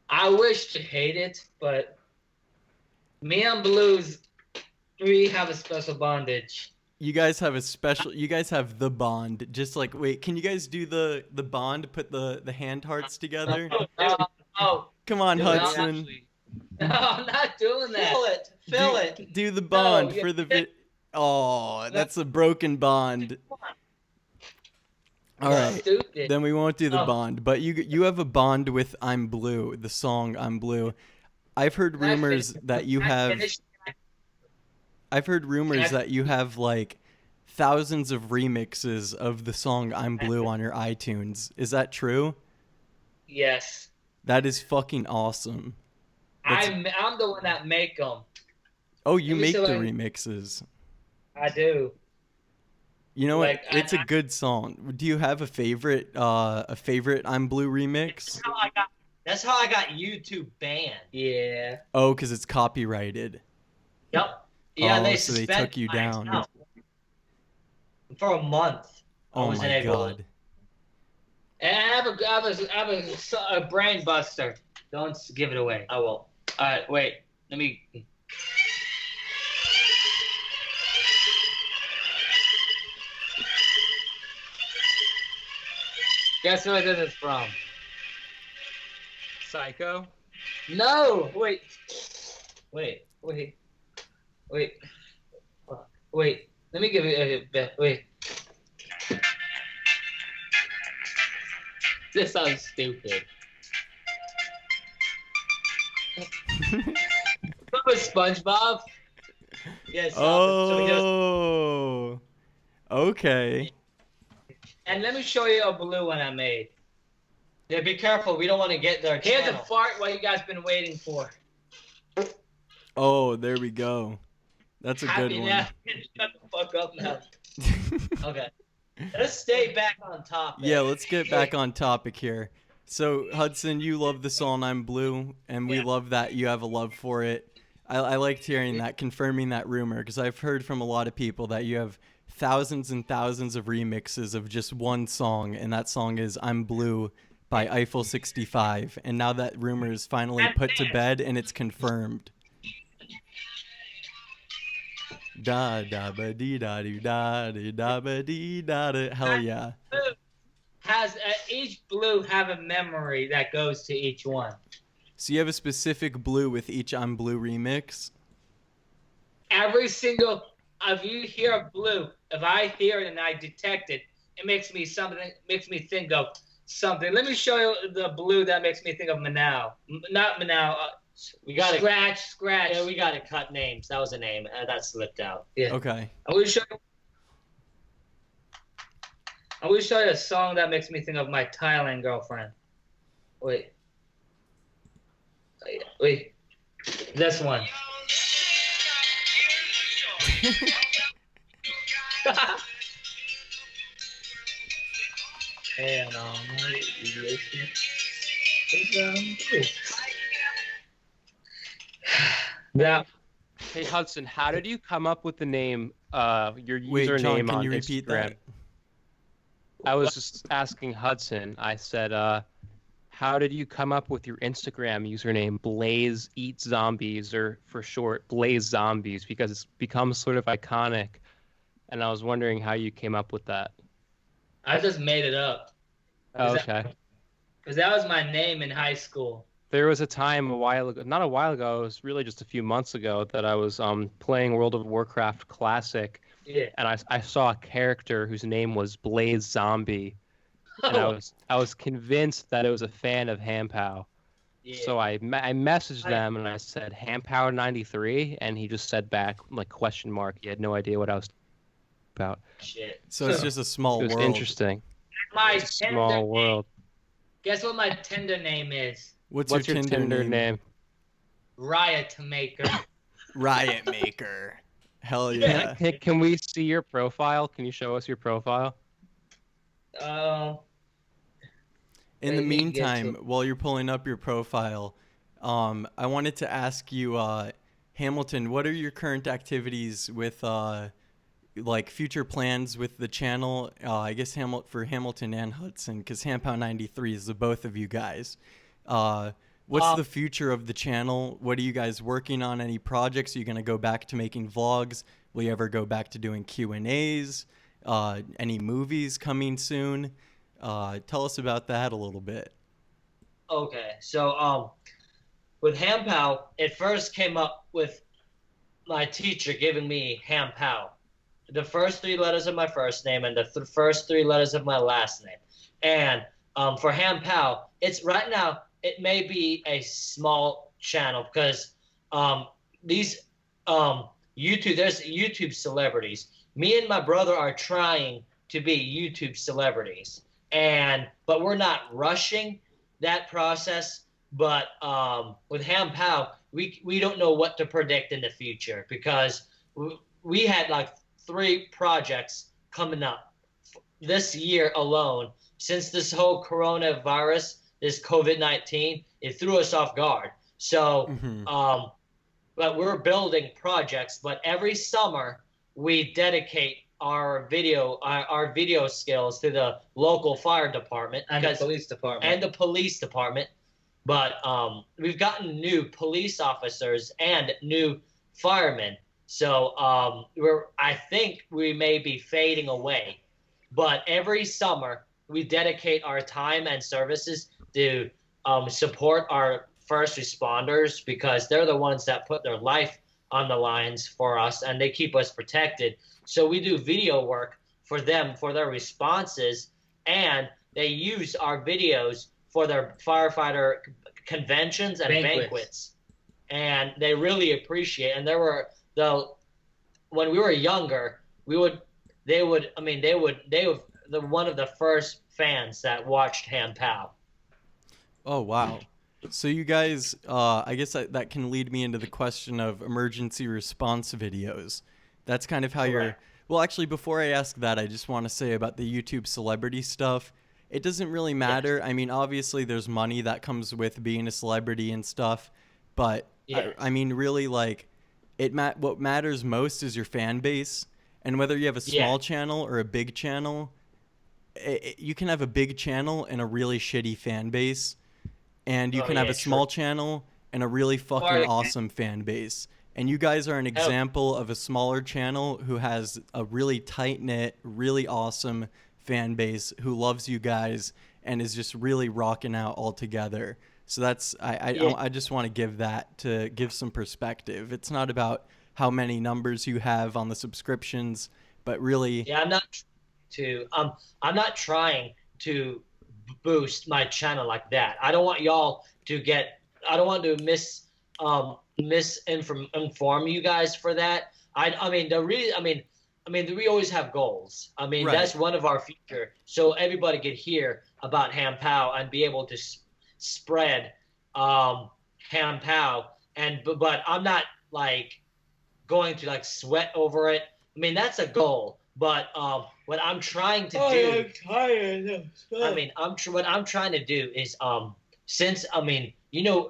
I wish to hate it, but me and Blues, we have a special bondage. You guys have the bond. Just wait, can you guys do the bond? Put the hand hearts together. Come on, Hudson. No, I'm not doing that. Fill it. Do the bond for the. Oh, that's a broken bond. All right, stupid. Then we won't do the bond. But you have a bond with "I'm Blue," the song "I'm Blue." I've heard rumors that you have. I've heard rumors that you have thousands of remixes of the song "I'm Blue" on your iTunes. Is that true? Yes. That is fucking awesome. I'm the one that make them. Oh, you make the remixes. I do. You know what? It's a good song. Do you have a favorite "I'm Blue" remix? That's how I got YouTube banned. Yeah. Oh, because it's copyrighted. Yep. Yeah, so they took you down. For a month. Oh my god. And I have a brain buster. Don't give it away. I will. Alright, wait. Let me. Guess who this is from? Psycho? No! Wait. Let me give you a bit. Wait. This sounds stupid. remember SpongeBob? Yes. Oh. Okay. And let me show you a blue one I made. Yeah, be careful. We don't want to get their Here's a channel. fart what you guys been waiting for. Oh, there we go. That's a good Happy one. now. Shut the fuck up now. Okay. Let's stay back on topic. Yeah, let's get back on topic here. So, Hudson, you love the song I'm Blue, and we love that you have a love for it. I liked hearing that, confirming that rumor, because I've heard from a lot of people that you have thousands and thousands of remixes of just one song, and that song is I'm Blue by Eiffel 65. And now that rumor is finally put to bed, and it's confirmed. Da da ba dee da doo da dee da ba dee da da. Hell yeah. Has each blue have a memory that goes to each one? So you have a specific blue with each I'm Blue remix? Every single, if you hear a blue, if I hear it and I detect it, it makes me think of something. Let me show you the blue that makes me think of Manaus. Not Manaus. We got Scratch. Yeah, we got to cut names. That was a name that slipped out. Yeah. Okay. I will show you a song that makes me think of my Thailand girlfriend. Wait. This one. And that. Hey Hudson, how did you come up with the name? Your Wait, username John, can on you repeat Instagram? that? I was just asking Hudson. I said, how did you come up with your Instagram username, Blaze Eats Zombies, or for short, Blaze Zombies, because it's become sort of iconic. And I was wondering how you came up with that. I just made it up. Oh, okay. Because that was my name in high school. There was a time a while ago, not a while ago, it was really just a few months ago, that I was playing World of Warcraft Classic. Yeah. And I saw a character whose name was Blaze Zombie. And I was convinced that it was a fan of Hampow. Yeah. So I messaged them and I said Hampow93, and he just said back like question mark. He had no idea what I was about. Shit. So it's just a small It was world. interesting. My It's a small world. Guess what my Tinder name is? What's What's your Tinder name? Riot Maker. Riot Maker. Hell yeah. Can we see your profile? Can you show us your profile? In the Let me get meantime, to- while you're pulling up your profile, I wanted to ask you, Hamilton, what are your current activities with, like, future plans with the channel? I guess for Hamilton and Hudson, because Hampow93 is the both of you guys. What's the future of the channel? What are you guys working on? Any projects? Are you going to go back to making vlogs? Will you ever go back to doing Q&As? Any movies coming soon? Tell us about that a little bit. Okay, so with Hampow, it first came up with my teacher giving me Hampow, the first 3 letters of my first name and the first 3 letters of my last name. And for Hampow, it's right now it may be a small channel because these there's YouTube celebrities. Me and my brother are trying to be YouTube celebrities, but we're not rushing that process. But with Hampow, we don't know what to predict in the future because we had like 3 projects coming up this year alone. Since this whole coronavirus, this COVID-19, it threw us off guard. So, but we're building projects. But every summer, we dedicate our video skills to the local fire department And the police department. But we've gotten new police officers and new firemen. So I think we may be fading away. But every summer, we dedicate our time and services to support our first responders because they're the ones that put their life on the lines for us and they keep us protected. So we do video work for them for their responses, and they use our videos for their firefighter conventions and banquets. and they really appreciate. And there were when we were younger, they would the one of the first fans that watched Hampow. Oh, wow. So you guys, I guess that can lead me into the question of emergency response videos. That's kind of how you're... Well, actually, before I ask that, I just want to say about the YouTube celebrity stuff. It doesn't really matter. I mean, obviously, there's money that comes with being a celebrity and stuff. But, I mean, really, like, what matters most is your fan base. And whether you have a small channel or a big channel, you can have a big channel and a really shitty fan base. And you can have a small channel and a really fucking awesome fan base. And you guys are an example of a smaller channel who has a really tight-knit, really awesome fan base who loves you guys and is just really rocking out all together. So that's I just want to give some perspective. It's not about how many numbers you have on the subscriptions, but really I'm not trying to boost my channel like that. I don't want y'all to misinform you guys for that. We always have goals. I mean, that's one of our future. So everybody could hear about Hampow and be able to spread Hampow. But I'm not like going to like sweat over it. I mean, that's a goal. But what I'm trying to do, what I'm trying to do is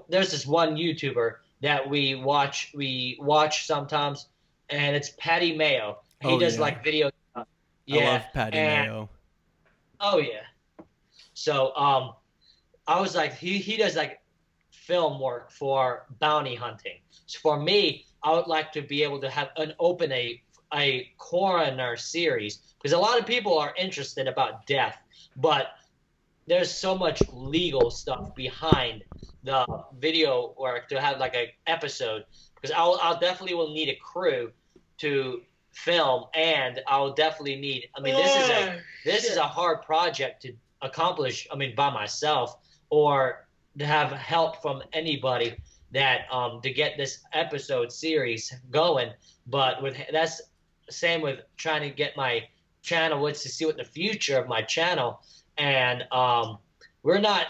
there's this one YouTuber that we watch sometimes, and it's Patty Mayo. He does like video. I love Patty Mayo. Oh yeah. So I was like, he does like film work for bounty hunting. So for me, I would like to be able to open a coroner series, because a lot of people are interested about death, but there's so much legal stuff behind the video work to have like an episode, because I'll definitely will need a crew to film, and I'll definitely need, this is a hard project to accomplish, by myself, or to have help from anybody that to get this episode series going. But that's same with trying to get my channel, to see what the future of my channel. And we're not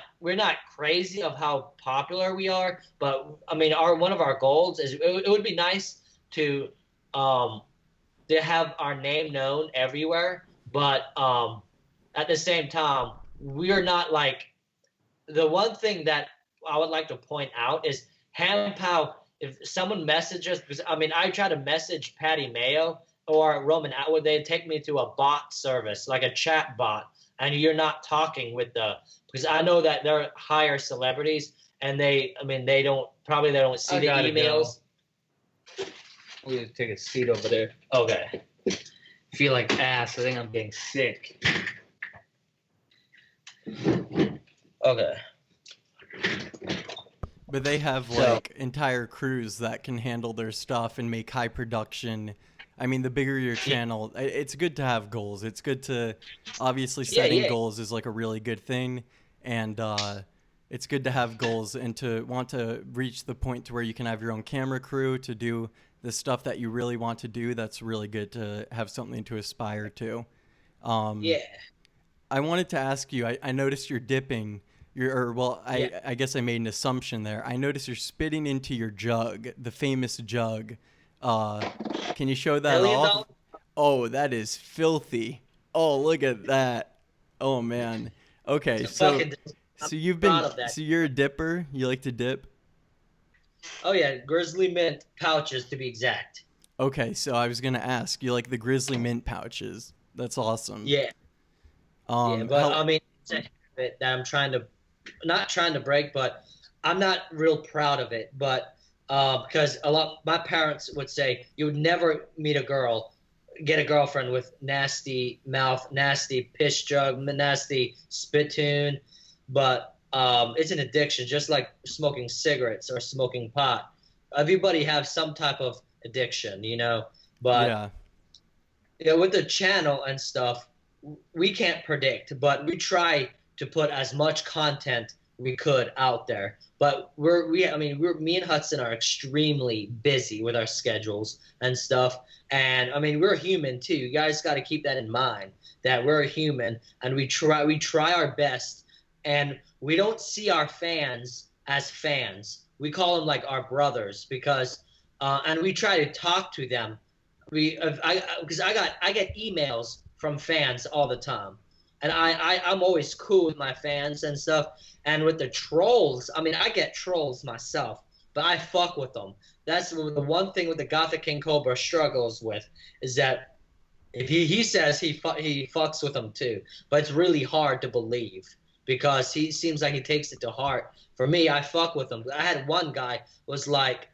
crazy of how popular we are, but one of our goals is it would be nice to have our name known everywhere, but at the same time, we're not like, the one thing that I would like to point out is Hampow. If someone messages, because I try to message Patty Mayo or Roman Atwood, they take me to a bot service, like a chat bot, and you're not talking with because I know that they're higher celebrities, and they don't see the emails. We need to take a seat over there. Okay. Feel like ass. I think I'm getting sick. Okay. But they have like entire crews that can handle their stuff and make high production. The bigger your channel, it's good to have goals. It's good to, obviously setting goals is like a really good thing. And it's good to have goals and to want to reach the point to where you can have your own camera crew to do the stuff that you really want to do. That's really good to have something to aspire to. I wanted to ask you, I noticed you're dipping. I guess I made an assumption there. I noticed you're spitting into your jug, the famous jug. Can you show that off? Oh, that is filthy. Oh, look at that. Oh man. Okay, so you're a dipper. You like to dip? Oh yeah, Grizzly Mint pouches to be exact. Okay, so I was gonna ask, you like the Grizzly Mint pouches? That's awesome. Yeah. But it's a habit that I'm not trying to break, but I'm not real proud of it. But because my parents would say you would never get a girlfriend with nasty mouth, nasty piss jug, nasty spittoon. But it's an addiction, just like smoking cigarettes or smoking pot. Everybody has some type of addiction, But with the channel and stuff, we can't predict, but we try to put as much content we could out there. But me and Hudson are extremely busy with our schedules and stuff. And I mean, we're human too. You guys got to keep that in mind, that we're human and we try our best, and we don't see our fans as fans. We call them like our brothers, because and we try to talk to them. Because I get emails from fans all the time, and I'm always cool with my fans and stuff. And with the trolls, I mean, I get trolls myself, but I fuck with them. That's the one thing with the Gothic King Cobra struggles with, is that if he says he fucks with them too, but it's really hard to believe because he seems like he takes it to heart. For me, I fuck with him. I had one guy was like,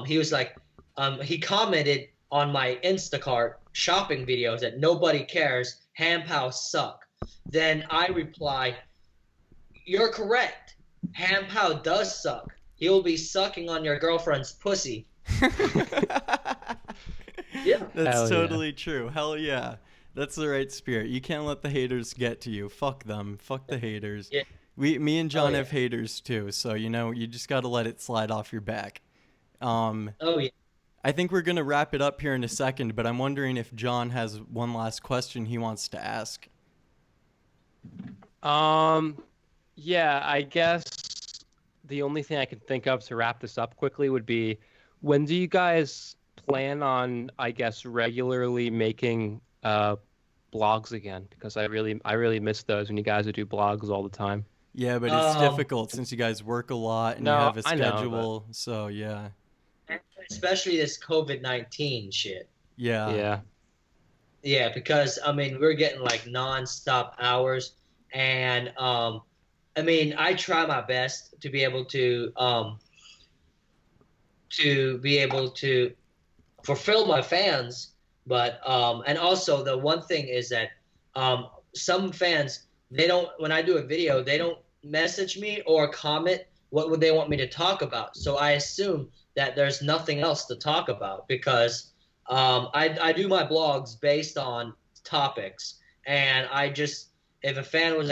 he commented on my Instacart shopping videos that nobody cares, Hampow suck. Then I reply, you're correct. Hampow does suck. He'll be sucking on your girlfriend's pussy. Yeah. That's totally true. Hell yeah. That's the right spirit. You can't let the haters get to you. Fuck them. Fuck the haters. Yeah. Me and John have haters too, so you just got to let it slide off your back. Oh yeah. I think we're going to wrap it up here in a second, but I'm wondering if John has one last question he wants to ask. Yeah, I guess the only thing I can think of to wrap this up quickly would be, when do you guys plan on, I guess, regularly making blogs again? Because I really miss those when you guys would do blogs all the time. Yeah, but it's difficult since you guys work a lot and you have a schedule. So yeah. Especially this COVID-19 shit. Yeah. Yeah. Yeah, because I mean we're getting like non-stop hours, and I mean I try my best to be able to fulfill my fans, but and also the one thing is that some fans, they don't, when I do a video, they don't message me or comment what would they want me to talk about. So I assume that there's nothing else to talk about, because I do my blogs based on topics, and I just, if a fan was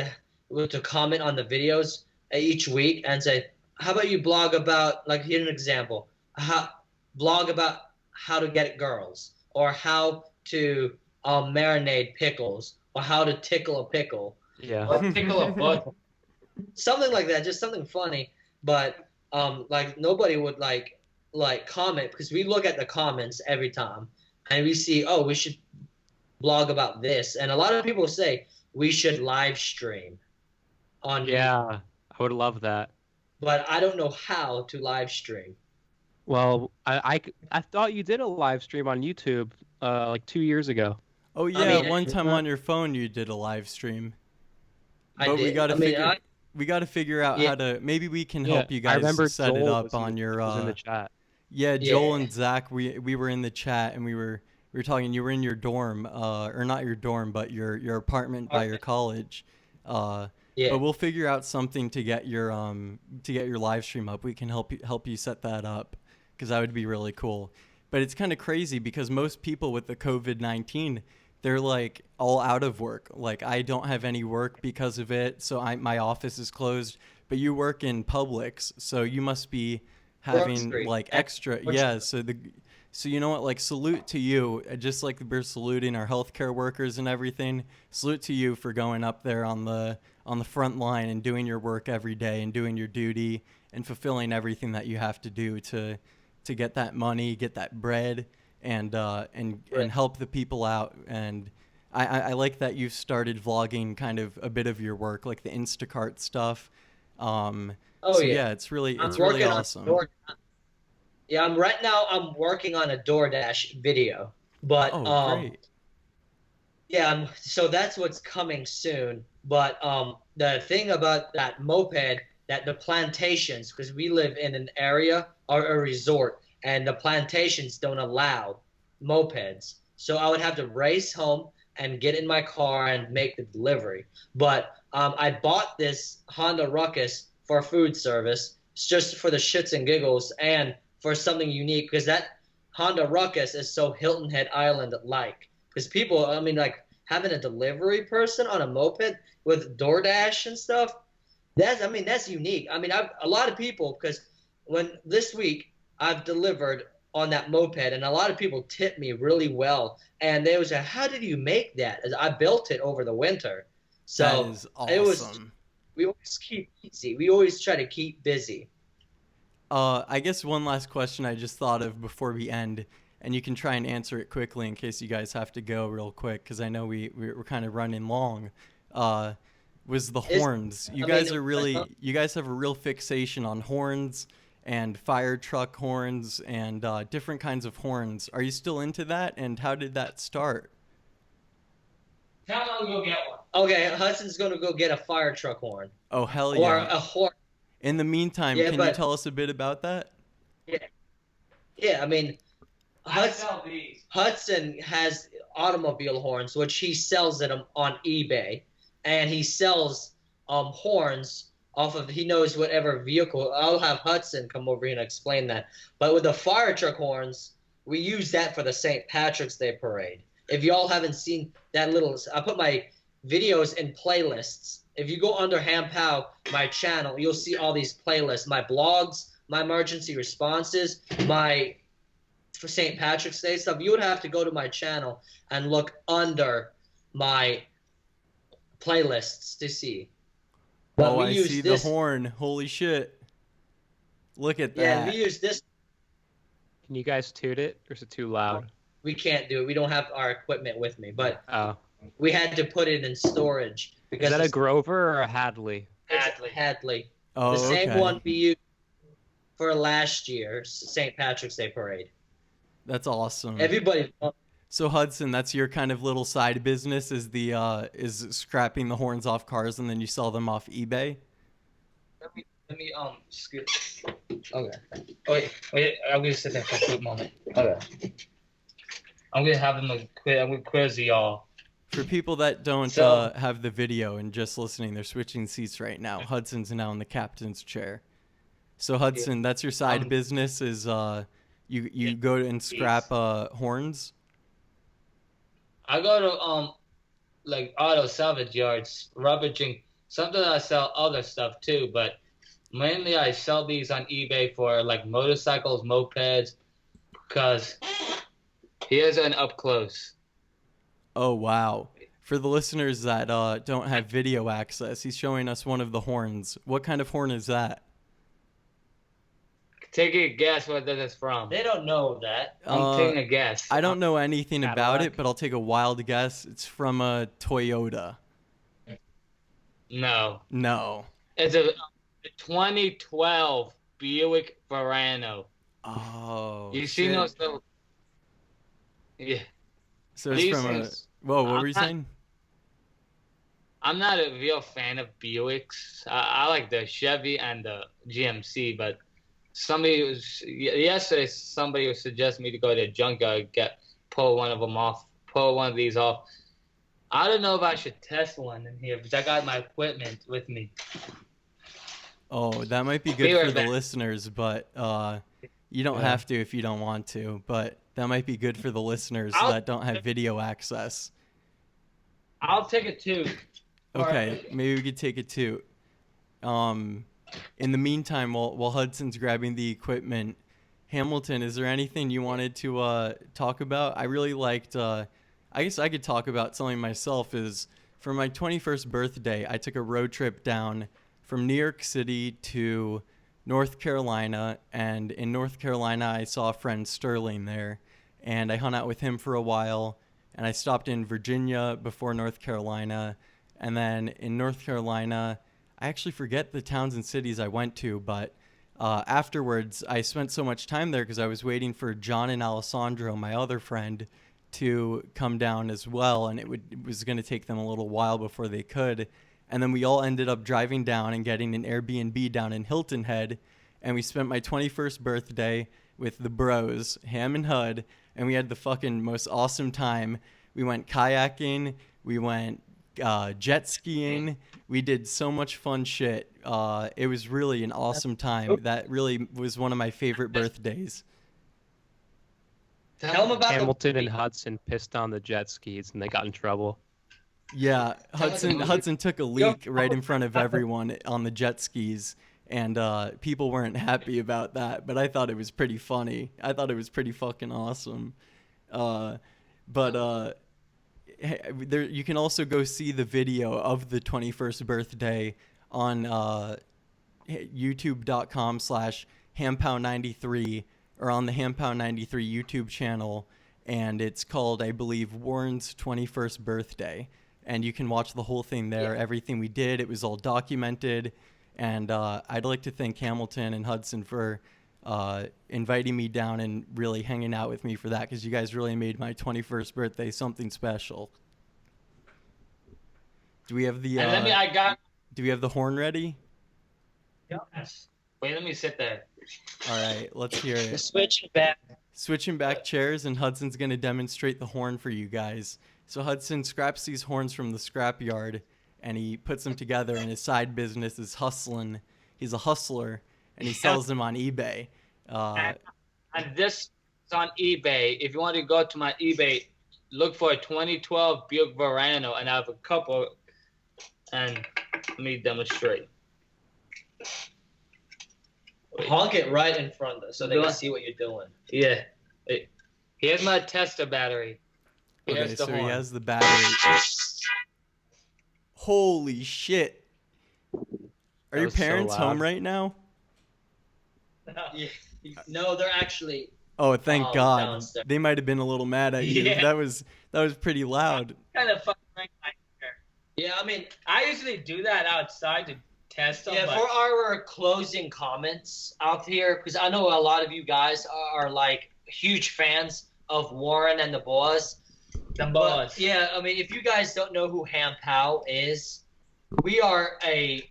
to comment on the videos each week and say, how about you blog about, like, here's an example, blog about how to get girls, or how to marinate pickles, or how to tickle a pickle. Yeah. Or tickle a butt. Something like that, just something funny. But like nobody would like comment, because we look at the comments every time and we see, oh, we should blog about this. And a lot of people say we should live stream on Yeah, I would love that. But I don't know how to live stream. Well, I thought you did a live stream on YouTube like 2 years ago. Oh yeah, I mean, one time on your phone you did a live stream. I But did. we got to figure out Yeah. how to. Maybe we can help you guys I remember set it Joel up was on your. was in the chat. Yeah, Joel Yeah. and Zach, we were in the chat and we were talking. You were in your dorm, or not your dorm, but your apartment by your college. Yeah. But we'll figure out something to get your live stream up. We can help you set that up, because that would be really cool. But it's kind of crazy because most people with the COVID-19, they're like all out of work. Like, I don't have any work because of it, so my office is closed. But you work in Publix, so you must be having like extra. Yeah. So you know what? Like, salute to you. Just like we're saluting our healthcare workers and everything. Salute to you for going up there on the front line and doing your work every day and doing your duty and fulfilling everything that you have to do to get that money, get that bread, and help the people out. And I like that you've started vlogging kind of a bit of your work, like the Instacart stuff. Yeah, it's really awesome. Yeah, I'm working on a DoorDash video, but great. yeah, so that's what's coming soon. But the thing about that moped, that the plantations, because we live in an area or a resort, and the plantations don't allow mopeds, so I would have to race home and get in my car and make the delivery. But I bought this Honda Ruckus for food service, just for the shits and giggles and for something unique, because that Honda Ruckus is so Hilton Head Island-like. Because people, I mean, like, having a delivery person on a moped with DoorDash and stuff, That's unique. I mean, a lot of people, because when this week I've delivered on that moped, and a lot of people tipped me really well, and they was like, "How did you make that?" As I built it over the winter, so That is it was. awesome. We always keep busy. We always try to keep busy. I guess one last question I just thought of before we end, and you can try and answer it quickly in case you guys have to go real quick, because I know we're kind of running long. Was the horns? You guys have a real fixation on horns and fire truck horns and different kinds of horns. Are you still into that? And how did that start? Tell him I'll go get one. Okay, Hudson's gonna go get a fire truck horn. Oh, hell yeah. Or a horn. In the meantime, can you tell us a bit about that? Yeah. I mean, Hudson has automobile horns, which he sells them on eBay, and he sells horns off of, he knows whatever vehicle. I'll have Hudson come over here and explain that. But with the fire truck horns, we use that for the St. Patrick's Day parade. If y'all haven't seen that I put my videos in playlists. If you go under Hampow, my channel, you'll see all these playlists, my blogs, my emergency responses, my for St. Patrick's Day stuff. You would have to go to my channel and look under my playlists to see. But I see the horn. Holy shit. Look at that. Yeah, we use this. Can you guys toot it, or is it too loud? We can't do it. We don't have our equipment with me, but we had to put it in storage. Because is that a Grover or a Hadley? Hadley. Oh, the same one we used for last year's St. Patrick's Day parade. That's awesome. Everybody. So Hudson, that's your kind of little side business, is is scrapping the horns off cars and then you sell them off eBay? Let me scoot. Okay. Wait. I'm gonna sit there for a quick moment. Okay. I'm gonna have them quit. I'm gonna quiz y'all. For people that don't have the video and just listening, they're switching seats right now. Hudson's now in the captain's chair. So Hudson, that's your side business, is you go and scrap horns? I go to like auto salvage yards, rummaging. Sometimes I sell other stuff too, but mainly I sell these on eBay for like motorcycles, mopeds, because here's an up close. Oh, wow. For the listeners that don't have video access, he's showing us one of the horns. What kind of horn is that? Take a guess what that is from. They don't know that. I'm taking a guess. I don't know anything about it, but I'll take a wild guess. It's from a Toyota. No. It's a 2012 Buick Verano. Oh, you see those little... Yeah. So it's from a... Whoa, what were you saying? I'm not a real fan of Buicks. I like the Chevy and the GMC, but yesterday somebody was suggesting me to go to a junkyard, pull one of these off. I don't know if I should test one in here because I got my equipment with me. Oh, that might be good for the listeners, but you don't have to if you don't want to, but that might be good for the listeners that don't have video access. I'll take a toot. Okay, maybe we could take a toot. In the meantime, while Hudson's grabbing the equipment, Hamilton, is there anything you wanted to talk about? I really liked, I guess I could talk about something myself, is for my 21st birthday, I took a road trip down from New York City to North Carolina, and in North Carolina, I saw a friend Sterling there, and I hung out with him for a while, and I stopped in Virginia before North Carolina, and then in North Carolina, I actually forget the towns and cities I went to, but afterwards, I spent so much time there because I was waiting for John and Alessandro, my other friend, to come down as well, and it was going to take them a little while before they could. And then we all ended up driving down and getting an Airbnb down in Hilton Head, and we spent my 21st birthday with the bros, Ham and Hud, and we had the fucking most awesome time. We went kayaking, we went jet skiing, we did so much fun shit. It was really an awesome time. That really was one of my favorite birthdays. Tell them about Hamilton and Hudson pissed on the jet skis and they got in trouble. Yeah, Hudson took a leak right in front of everyone on the jet skis, and people weren't happy about that. But I thought it was pretty funny. I thought it was pretty fucking awesome. But there, you can also go see the video of the 21st birthday on youtube.com/Hampow93 or on the Hampow93 YouTube channel, and it's called, I believe, Warren's 21st birthday. And you can watch the whole thing there, everything we did. It was all documented. And I'd like to thank Hamilton and Hudson for inviting me down and really hanging out with me for that, because you guys really made my 21st birthday something special. Do we have the do we have the horn ready? Yes. Wait, let me sit there. All right, let's hear it. Switching back chairs, and Hudson's going to demonstrate the horn for you guys. So Hudson scraps these horns from the scrap yard, and he puts them together, and his side business is hustling. He's a hustler, and he sells them on eBay. And this is on eBay. If you want to go to my eBay, look for a 2012 Buick Verano, and I have a couple. And let me demonstrate. Honk it right in front of us so they can see what you're doing. Yeah. Here's my tester battery. Okay, so he has the battery. Holy shit. Are your parents home right now? No, they're actually... Oh, thank God. Downstairs. They might have been a little mad at you. Yeah. That was pretty loud. Kind of fucking right here. Yeah, I mean... I usually do that outside to test them. Yeah, for our closing comments out here, because I know a lot of you guys are like huge fans of Warren and the Boss. But, yeah, I mean, if you guys don't know who Hampow is, we are a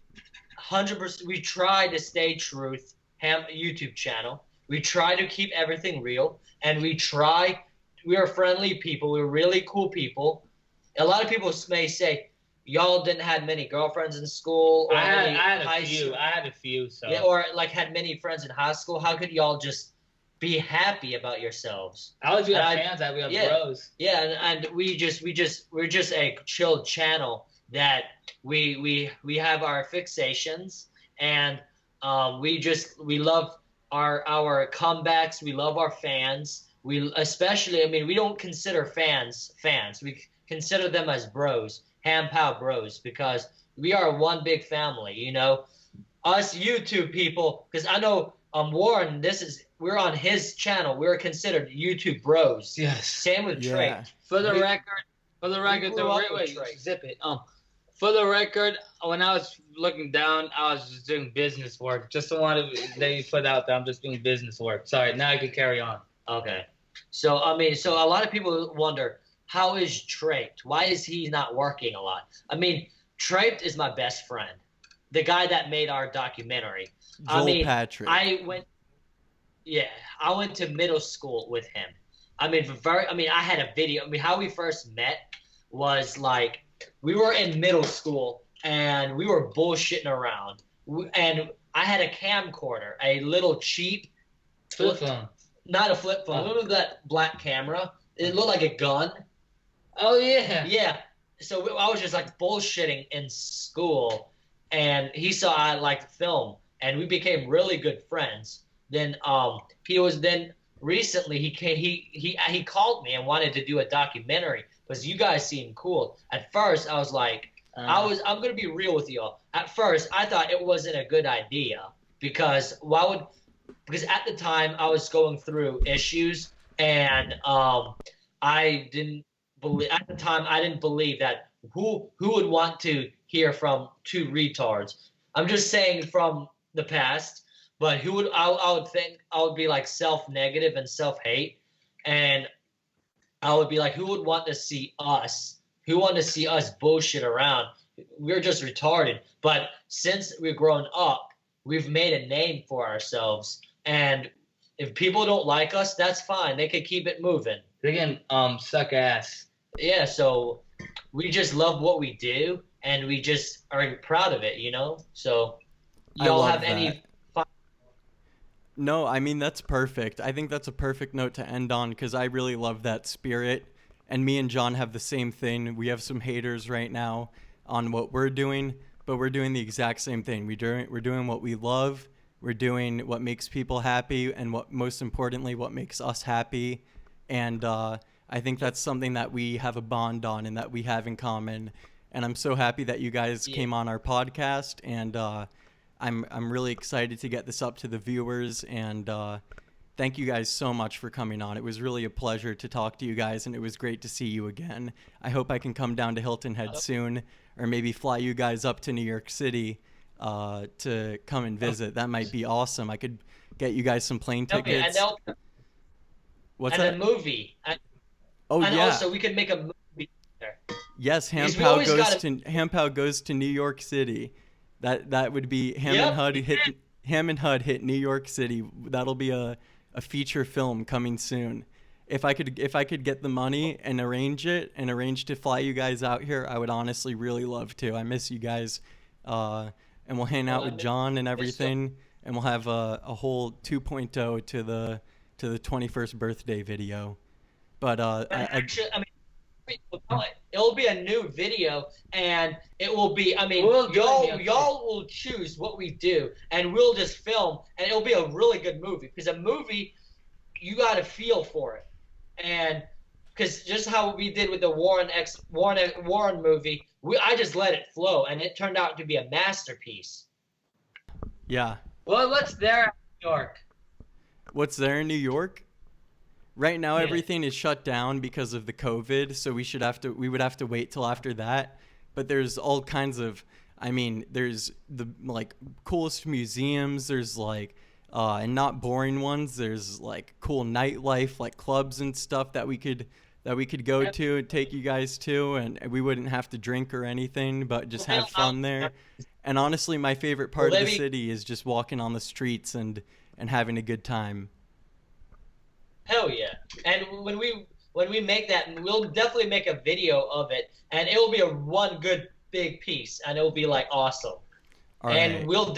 100%. We try to stay truth. YouTube channel. We try to keep everything real, and we are friendly people. We're really cool people. A lot of people may say, y'all didn't have many girlfriends in school. Or I had a few. So. Yeah, or like had many friends in high school. How could y'all just be happy about yourselves? I was with fans that we have bros. Yeah, and we're just a chill channel that we have our fixations, and we love our comebacks. We love our fans. We don't consider fans. We consider them as bros, Hampow bros, because we are one big family, you know. Us YouTube people, because I know Warren, we're on his channel. We're considered YouTube bros. Yes. Same with Trey. For the record, zip it. For the record, when I was looking down, I was just doing business work. Just don't want to they put out that I'm just doing business work. Sorry, now I can carry on. Okay. So a lot of people wonder, how is Trappped? Why is he not working a lot? I mean, Trappped is my best friend, the guy that made our documentary. Patrick. I went to middle school with him. I had a video. I mean, how we first met was like, we were in middle school and we were bullshitting around. And I had a camcorder, a little cheap flip phone. Not a flip phone. Look at that black camera. It looked like a gun. Oh, yeah. Yeah. So I was just like bullshitting in school, and he saw I liked film, and we became really good friends. Then recently he called me and wanted to do a documentary because you guys seemed cool. At first I was like, I'm gonna be real with y'all. At first I thought it wasn't a good idea because at the time I was going through issues, and I didn't believe that who would want to hear from two retards. I'm just saying from the past. But I would think I would be like self-negative and self-hate, and I would be like, who would want to see us? Who want to see us bullshit around? We're just retarded. But since we've grown up, we've made a name for ourselves, and if people don't like us, that's fine. They could keep it moving. They can suck ass. Yeah. So we just love what we do, and we just are proud of it, you know. So y'all have any? No, I mean, that's perfect. I think that's a perfect note to end on because I really love that spirit. and me and John have the same thing. We have some haters right now on what we're doing, but we're doing the exact same thing. We're doing what we love. We're doing what makes people happy, and what most importantly, what makes us happy. And I think that's something that we have a bond on and that we have in common. And I'm so happy that you guys came on our podcast, and I'm really excited to get this up to the viewers. And thank you guys so much for coming on. It was really a pleasure to talk to you guys, and it was great to see you again. I hope I can come down to Hilton Head soon, or maybe fly you guys up to New York City to come and visit. That might be awesome. I could get you guys some plane tickets. What's that? And a movie. Oh, and yeah. Also, we could make a movie there. Yes, Because Hampow goes to New York City. That would be Ham and Hud hit New York City. That'll be a feature film coming soon. If I could get the money and arrange to fly you guys out here, I would honestly really love to. I miss you guys. And we'll hang out with John and everything, and we'll have a whole 2.0 to the 21st birthday video. But actually, I mean, it'll be a new video, and it will be. I mean, y'all will choose what we do, and we'll just film, and it'll be a really good movie. Because a movie, you got to feel for it, and because just how we did with the Warren movie, I just let it flow, and it turned out to be a masterpiece. Yeah. Well, what's there in New York? What's there in New York? Right now, everything is shut down because of the COVID, so we would have to wait till after that. But there's all kinds of, I mean, there's the coolest museums. There's and not boring ones. There's cool nightlife, clubs and stuff that we could go to and take you guys to, and we wouldn't have to drink or anything, but just have fun there. And honestly, my favorite part of the city is just walking on the streets and having a good time. Hell yeah! And when we make that, we'll definitely make a video of it, and it will be one good big piece, and it will be awesome. All and right. we'll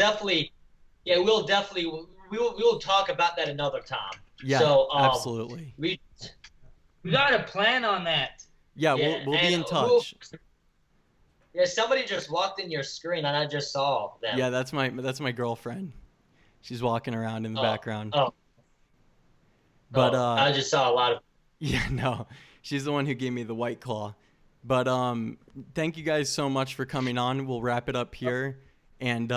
talk about that another time. Yeah, so, absolutely. We got a plan on that. Yeah, we'll be in touch. Somebody just walked in your screen, and I just saw them. Yeah, that's my girlfriend. She's walking around in the background. Oh. But I just saw a lot of. Yeah, no, she's the one who gave me the White Claw. But thank you guys so much for coming on. We'll wrap it up here, and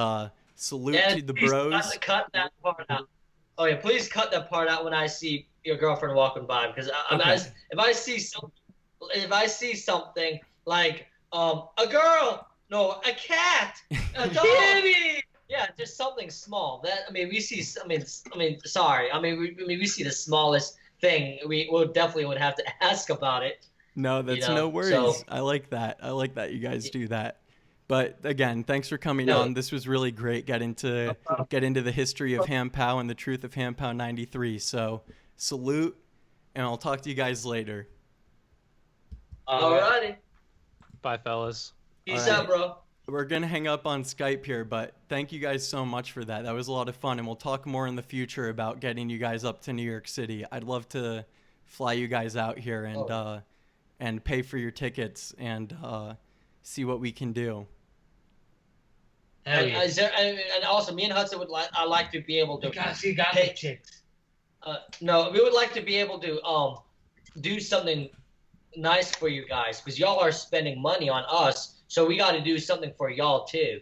salute to the bros. Cut that part out. Oh yeah, please cut that part out when I see your girlfriend walking by, because if I see something like a girl, no, a cat, a dog. Yeah, just something small. We see. Sorry. We see the smallest thing. We definitely would have to ask about it. No, that's no worries. So, I like that. I like that you guys do that. But again, thanks for coming on. This was really great. Get into the history of Hampow and the truth of Hampow93. So salute, and I'll talk to you guys later. Alrighty. Bye, fellas. Peace out, bro. We're going to hang up on Skype here, but thank you guys so much for that. That was a lot of fun, and we'll talk more in the future about getting you guys up to New York City. I'd love to fly you guys out here and pay for your tickets and see what we can do. And also, me and Hudson I like to be able to. You got the chicks. No, we would like to be able to do something nice for you guys, because y'all are spending money on us. So we got to do something for y'all too.